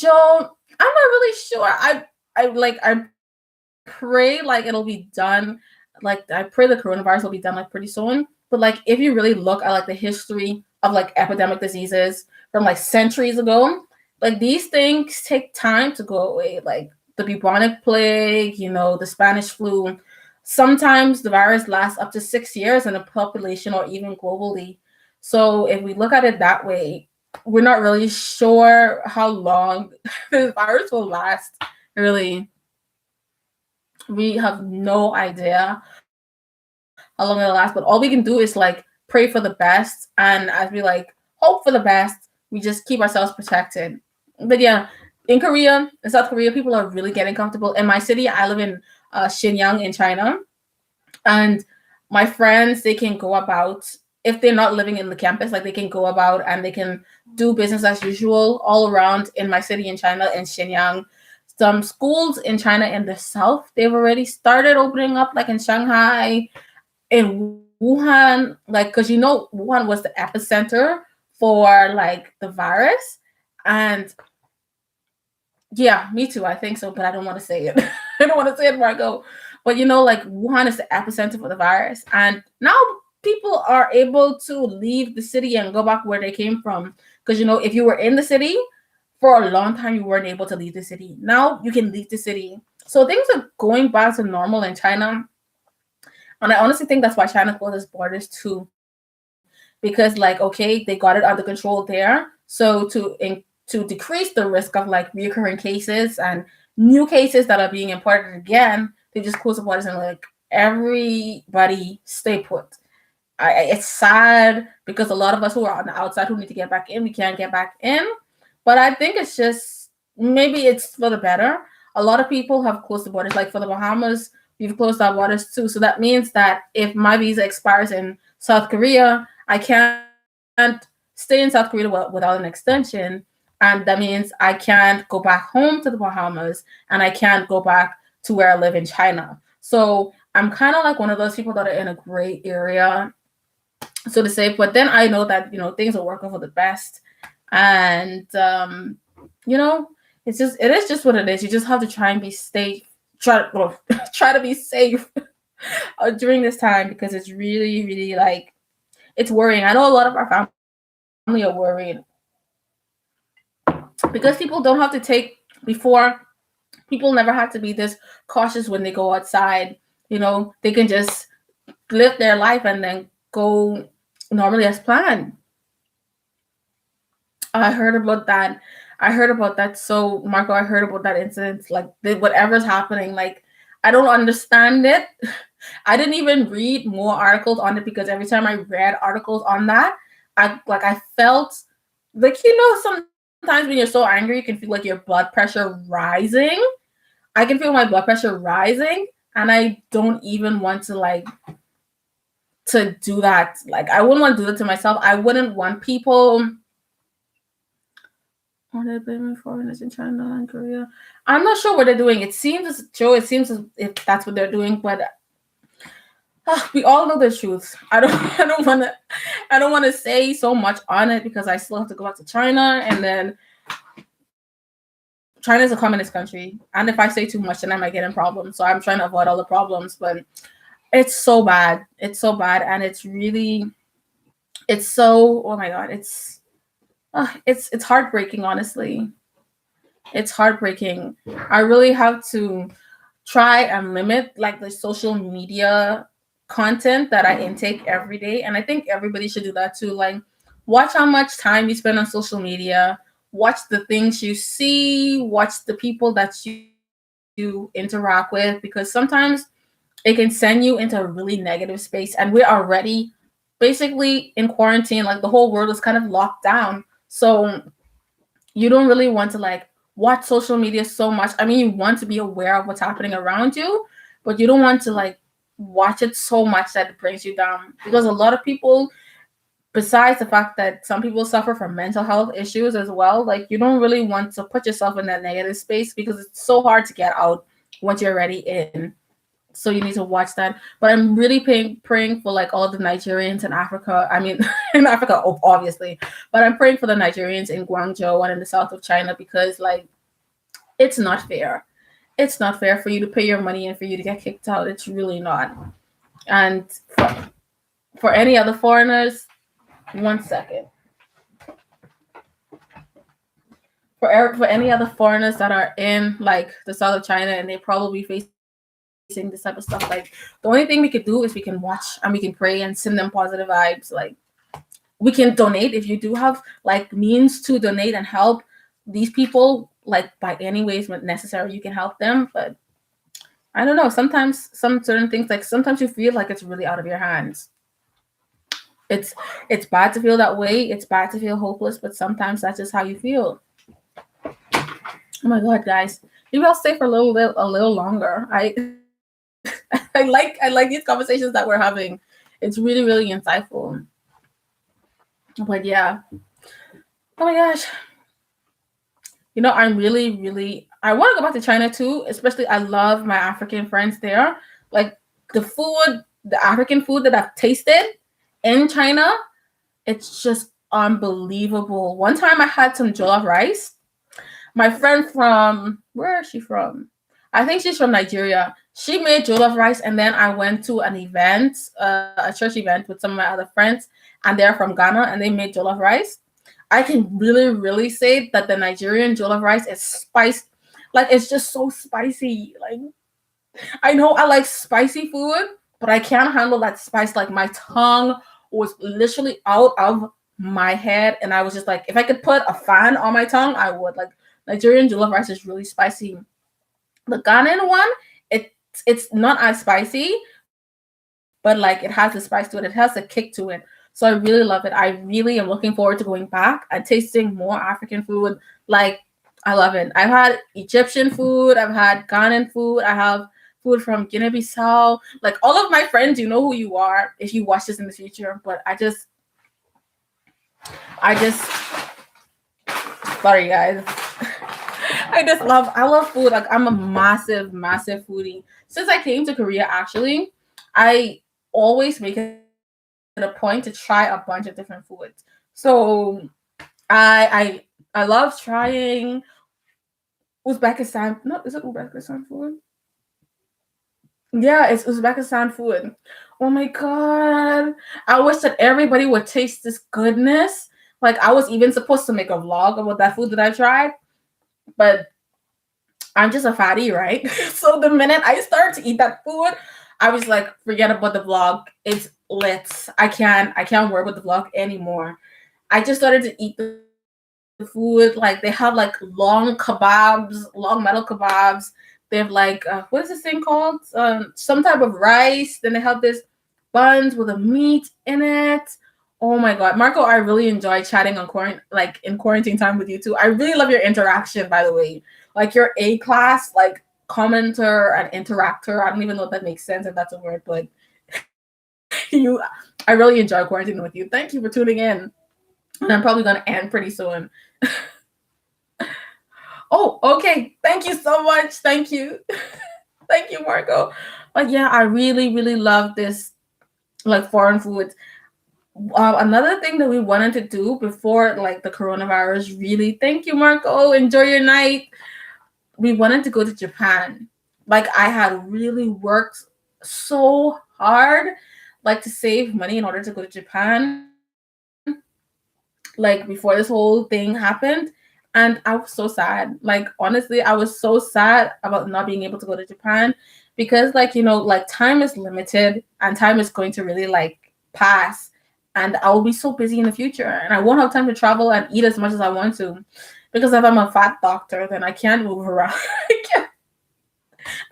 not really sure. I pray like it'll be done. Like I pray the coronavirus will be done like pretty soon. But like if you really look at like the history of like epidemic diseases from like centuries ago, like these things take time to go away. Like the bubonic plague, the Spanish flu. Sometimes the virus lasts up to 6 years in a population or even globally. So if we look at it that way, we're not really sure how long this virus will last. Really, we have no idea how long it'll last. But all we can do is like pray for the best, and as we like hope for the best, we just keep ourselves protected. But yeah, in South Korea, people are really getting comfortable. In my city, I live in Xinjiang in China, and my friends, they can go about, if they're not living in the campus, like they can go about and they can do business as usual all around in my city in China, in Xinjiang. Some schools in China in the south, they've already started opening up, like in Shanghai, in Wuhan, like, because Wuhan was the epicenter for like the virus. And yeah, me too, I think so, but I don't want to say it. I don't want to say it, Marco. But like Wuhan is the epicenter for the virus. And now people are able to leave the city and go back where they came from. Because if you were in the city for a long time, you weren't able to leave the city. Now you can leave the city. So things are going back to normal in China. And I honestly think that's why China closed its borders too. Because like, okay, they got it under control there. So to decrease the risk of like recurring cases and new cases that are being imported again, they just close the borders and like everybody stay put. It's sad because a lot of us who are on the outside who need to get back in, we can't get back in. But I think it's just, maybe it's for the better. A lot of people have closed the borders. Like for the Bahamas, we've closed our borders too. So that means that if my visa expires in South Korea, I can't stay in South Korea without an extension. And that means I can't go back home to the Bahamas and I can't go back to where I live in China. So I'm kind of like one of those people that are in a gray area, so to say. But then I know that, things are working for the best. And, it is just what it is. You just have to try and be safe. Try to be safe during this time, because it's really, really like, it's worrying. I know a lot of our family are worried because people don't have to before, people never had to be this cautious when they go outside. They can just live their life and then go normally as planned. I heard about that. So Marco, I heard about that incident. Like whatever's happening, like I don't understand it. I didn't even read more articles on it, because every time I read articles on that, I felt like, sometimes when you're so angry, you can feel like your blood pressure rising. I can feel my blood pressure rising, and I don't even want to do that. Like I wouldn't want to do that to myself. I wouldn't want people. Are they blaming foreigners in China and Korea? I'm not sure what they're doing. It seems as if that's what they're doing, but we all know the truth. I don't want to say so much on it, because I still have to go back to China, and then China is a communist country, and if I say too much, then I might get in problems. So I'm trying to avoid all the problems, but it's so bad. It's so bad, and it's so, oh my God, it's heartbreaking, honestly. It's heartbreaking. I really have to try and limit like the social media content that I intake every day. And I think everybody should do that too. Like watch how much time you spend on social media, watch the things you see, watch the people that you interact with, because sometimes it can send you into a really negative space. And we're already basically in quarantine, like the whole world is kind of locked down. So you don't really want to like watch social media so much. I mean, you want to be aware of what's happening around you, but you don't want to like watch it so much that it brings you down. Because a lot of people, besides the fact that some people suffer from mental health issues as well, like you don't really want to put yourself in that negative space because it's so hard to get out once you're already in. So you need to watch that. But I'm really praying for like all the Nigerians in Africa. I mean, in Africa, obviously, but I'm praying for the Nigerians in Guangzhou and in the south of China because like it's not fair. It's not fair for you to pay your money and for you to get kicked out. It's really not. And for any other foreigners, one second. For any other foreigners that are in like the south of China and they probably facing this type of stuff, like the only thing we could do is we can watch and we can pray and send them positive vibes. Like we can donate if you do have like means to donate and help these people, like by any ways necessary, you can help them. But I don't know. Sometimes some certain things, like sometimes you feel like it's really out of your hands. It's bad to feel that way. It's bad to feel hopeless, but sometimes that's just how you feel. Oh my god, guys, maybe I'll stay for a little longer. I like these conversations that we're having. It's really really insightful. But yeah, oh my gosh, I'm really I want to go back to China too. Especially, I love my African friends there. Like the African food that I've tasted in China, it's just unbelievable. One time I had some jollof rice. My friend from, where is she from? I think she's from Nigeria. She made jollof rice, and then I went to an event, a church event with some of my other friends, and they're from Ghana, and they made jollof rice. I can really say that the Nigerian jollof rice is spiced. Like, it's just so spicy. Like, I know I like spicy food, but I can't handle that spice. Like, my tongue was literally out of my head, and I was just like, if I could put a fan on my tongue, I would. Like, Nigerian jollof rice is really spicy. The Ghanaian one, it's not as spicy, but like it has a spice to it. It has a kick to it. So I really love it. I really am looking forward to going back and tasting more African food. Like, I love it. I've had Egyptian food. I've had Ghanaian food. I have food from Guinea-Bissau. Like, all of my friends, you know who you are if you watch this in the future. But I just, sorry guys. I love food. Like, I'm a massive foodie. Since I came to Korea, actually, I always make it a point to try a bunch of different foods. So I love trying Uzbekistan. No, is it Uzbekistan food? Yeah, it's Uzbekistan food. Oh my god. I wish that everybody would taste this goodness. Like, I was even supposed to make a vlog about that food that I tried, but I'm just a fatty, right? So the minute I start to eat that food, I was like, forget about the vlog. It's lit. I can't work with the vlog anymore. I just started to eat the food. Like, they have like long metal kebabs. They have like what is this thing called? Some type of rice. Then they have this buns with a meat in it. Oh my god, Marco, I really enjoy chatting on in quarantine time with you too. I really love your interaction, by the way. Like, your A class, like, commenter and interactor. I don't even know if that makes sense, if that's a word, but I really enjoy quarantining with you. Thank you for tuning in. And I'm probably gonna end pretty soon. Oh, okay. Thank you so much. Thank you. Thank you, Marco. But yeah, I really love this, like, foreign foods. Another thing that we wanted to do before like the coronavirus, really, thank you, Marco, enjoy your night. We wanted to go to Japan. Like, I had really worked so hard, like, to save money in order to go to Japan, like, before this whole thing happened. And I was so sad. Like, honestly, I was so sad about not being able to go to Japan because, like, like, time is limited and time is going to really like pass. And I will be so busy in the future and I won't have time to travel and eat as much as I want to. Because if I'm a fat doctor, then I can't move around.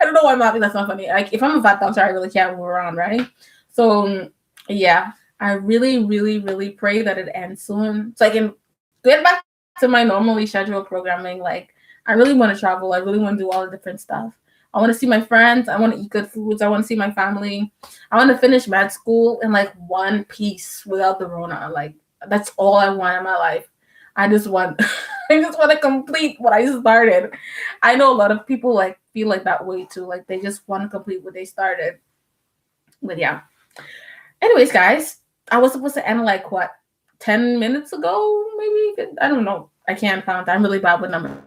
I don't know why I'm laughing. That's not funny. Like, if I'm a fat doctor, I really can't move around, right? So, yeah, I really pray that it ends soon so I can get back to my normally scheduled programming. Like, I really want to travel. I really want to do all the different stuff. I want to see my friends. I want to eat good foods. I want to see my family. I want to finish med school in like one piece without the Rona. Like that's all I want in my life. I just want, I just want to complete what I started. I know a lot of people like feel like that way too. Like they just want to complete what they started. But yeah. Anyways, guys, I was supposed to end like what 10 minutes ago, maybe. I don't know. I can't count. I'm really bad with numbers.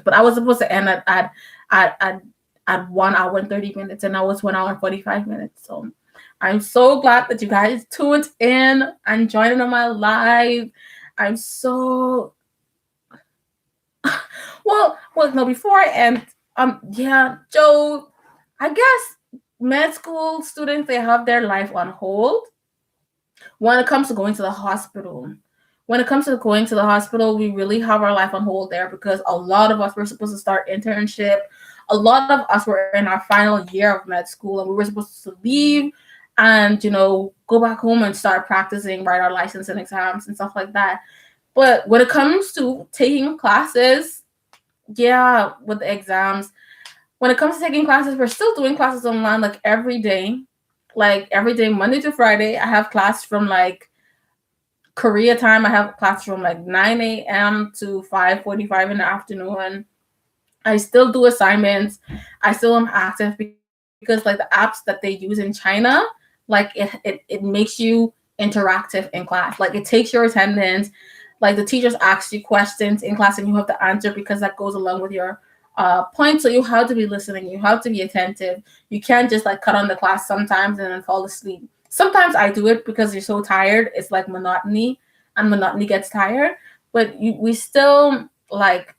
But I was supposed to end at 1 hour and 30 minutes, and now it's 1 hour and 45 minutes. So I'm so glad that you guys tuned in and joined on my live. I'm so well no, before I end, yeah, Joe, I guess med school students, they have their life on hold when it comes to going to the hospital. When it comes to going to the hospital, we really have our life on hold there because a lot of us were supposed to start internship. A lot of us were in our final year of med school, and we were supposed to leave and, go back home and start practicing, write our license and exams and stuff like that. But when it comes to taking classes, yeah, with the exams, when it comes to taking classes, we're still doing classes online like every day. Like every day, Monday to Friday, I have class from like Korea time. I have class from like 9 a.m. to 5:45 in the afternoon. I still do assignments. I still am active because like the apps that they use in China, like it makes you interactive in class. Like it takes your attendance. Like the teachers ask you questions in class and you have to answer because that goes along with your point. So you have to be listening. You have to be attentive. You can't just like cut on the class sometimes and then fall asleep. Sometimes I do it because you're so tired. It's like monotony, and monotony gets tired. But we still like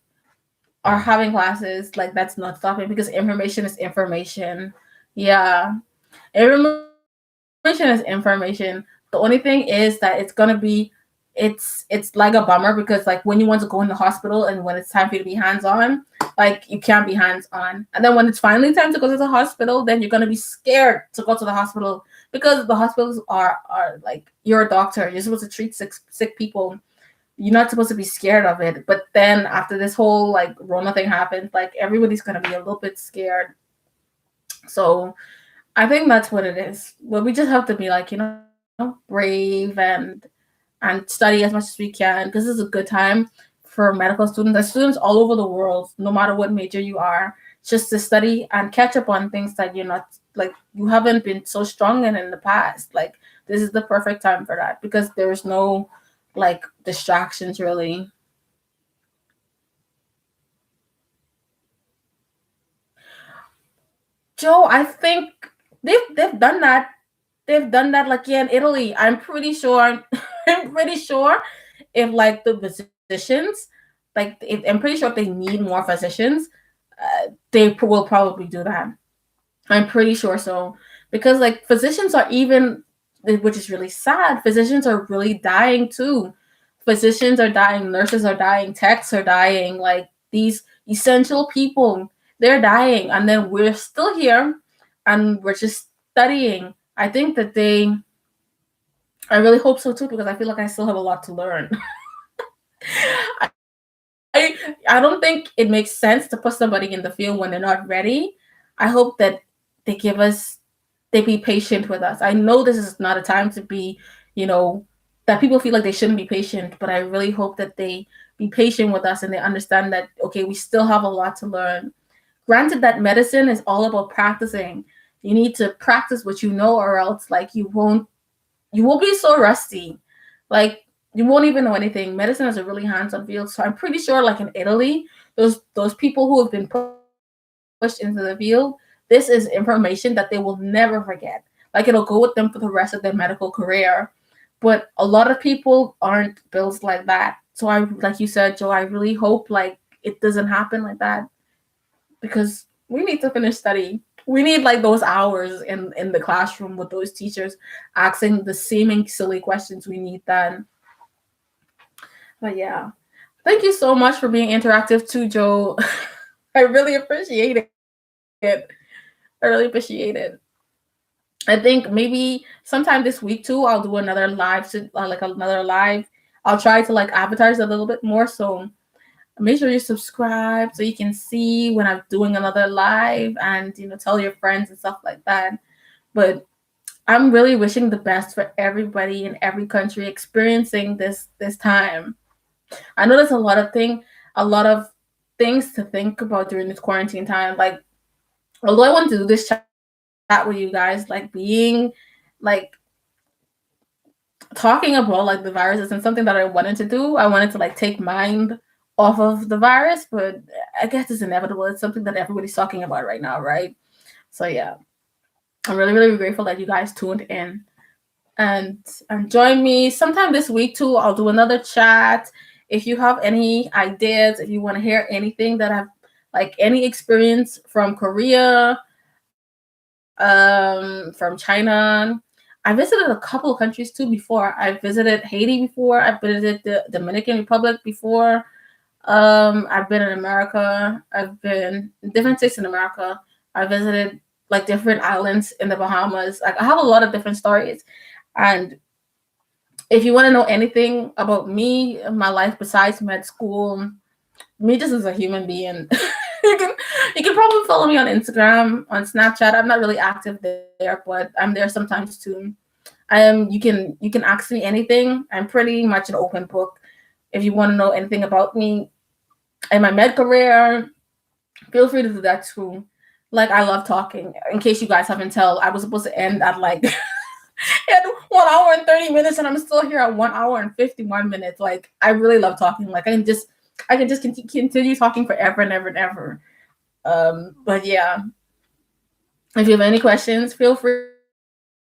are having classes. Like that's not stopping because information is information. Yeah, information is information. The only thing is that it's gonna be it's like a bummer because like when you want to go in the hospital and when it's time for you to be hands on, like you can't be hands on. And then when it's finally time to go to the hospital, then you're gonna be scared to go to the hospital because the hospitals are like you're a doctor. You're supposed to treat sick people. You're not supposed to be scared of it. But then after this whole like Rona thing happens, like everybody's gonna be a little bit scared. So I think that's what it is. Well, we just have to be like, brave and study as much as we can because this is a good time for medical students and students all over the world, no matter what major you are, just to study and catch up on things that you're not like you haven't been so strong in the past. Like this is the perfect time for that because there's no like distractions really. Joe, I think they've done that. They've done that like in Italy. I'm pretty sure. I'm pretty sure if like the physicians, I'm pretty sure if they need more physicians, they will probably do that. I'm pretty sure so because like physicians are even, which is really sad. Physicians are really dying too. Physicians are dying. Nurses are dying. Techs are dying. Like these essential people, they're dying, and then we're still here, and we're just studying. I think that I really hope so too because I feel like I still have a lot to learn. I don't think it makes sense to put somebody in the field when they're not ready. I hope that they they be patient with us. I know this is not a time to be, that people feel like they shouldn't be patient, but I really hope that they be patient with us and they understand that, okay, we still have a lot to learn. Granted that medicine is all about practicing. You need to practice what you know or else like you will be so rusty. Like you won't even know anything. Medicine is a really hands-on field. So I'm pretty sure like in Italy, those people who have been pushed into the field, this is information that they will never forget. Like it'll go with them for the rest of their medical career. But a lot of people aren't built like that. So I, like you said, Joe, I really hope like it doesn't happen like that because we need to finish study. We need like those hours in the classroom with those teachers asking the seeming silly questions. We need that. But yeah, thank you so much for being interactive too, Joe. I really appreciate it. I really appreciate it. I think maybe sometime this week too, I'll do another live, like another live. I'll try to like advertise a little bit more. So make sure you subscribe so you can see when I'm doing another live, and tell your friends and stuff like that. But I'm really wishing the best for everybody in every country experiencing this time. I know there's a lot of things to think about during this quarantine time. Like, although I want to do this chat with you guys, like being like talking about like the virus isn't something that I wanted to do. I wanted to like take mind off of the virus, but I guess it's inevitable. It's something that everybody's talking about right now, right? So yeah, I'm really, really grateful that you guys tuned in and join me sometime this week too. I'll do another chat. If you have any ideas, if you want to hear anything that I've like any experience from Korea, from China. I visited a couple of countries too before. I visited Haiti before. I visited the Dominican Republic before. I've been in America. I've been in different states in America. I visited like different islands in the Bahamas. Like I have a lot of different stories. And if you want to know anything about me, my life besides med school, me just as a human being, you can probably follow me on Instagram, on Snapchat. I'm not really active there, but I'm there sometimes too. You can ask me anything. I'm pretty much an open book. If you want to know anything about me and my med career, feel free to do that too. Like I love talking. In case you guys haven't tell, I was supposed to end at like at 1 hour and 30 minutes, and I'm still here at 1 hour and 51 minutes. Like I really love talking. Like I can just continue talking forever and ever and ever. But yeah, if you have any questions, feel free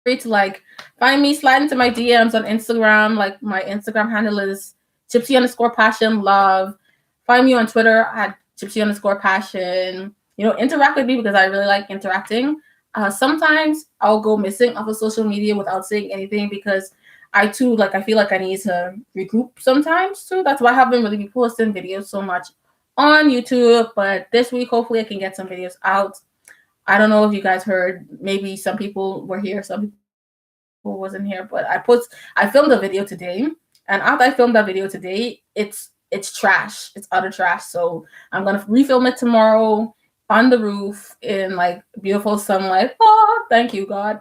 to like find me, slide into my DMs on Instagram. Like my Instagram handle is Gypsy_passion love. Find me on Twitter at Gypsy_passion. Interact with me because I really like interacting. Sometimes I'll go missing off of social media without saying anything because I feel like I need to regroup sometimes too. That's why I haven't really been posting videos so much on YouTube. But this week, hopefully I can get some videos out. I don't know if you guys heard, maybe some people were here, some people wasn't here, but I filmed a video today, and after I filmed that video today, it's trash. It's utter trash. So I'm gonna refilm it tomorrow on the roof in like beautiful sunlight. Oh, thank you, God.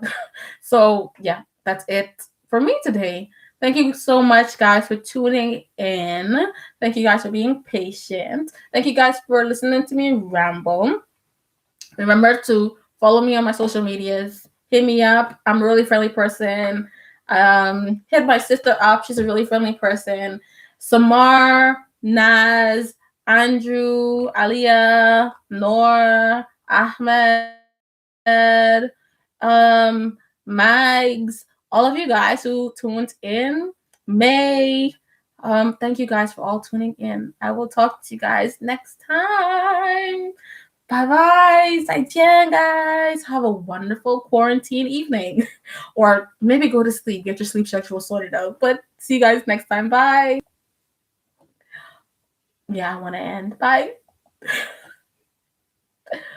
So yeah, that's it for me today. Thank you so much, guys, for tuning in. Thank you guys for being patient. Thank you guys for listening to me ramble. Remember to follow me on my social medias. Hit me up. I'm a really friendly person. Hit my sister up. She's a really friendly person. Samar, Naz, Andrew, Aliyah, Noor, Ahmed, Mags, all of you guys who tuned in. May. Thank you guys for all tuning in. I will talk to you guys next time. Bye-bye. 再见, guys. Have a wonderful quarantine evening. Or maybe go to sleep. Get your sleep schedule sorted out. But see you guys next time. Bye. Yeah, I want to end. Bye.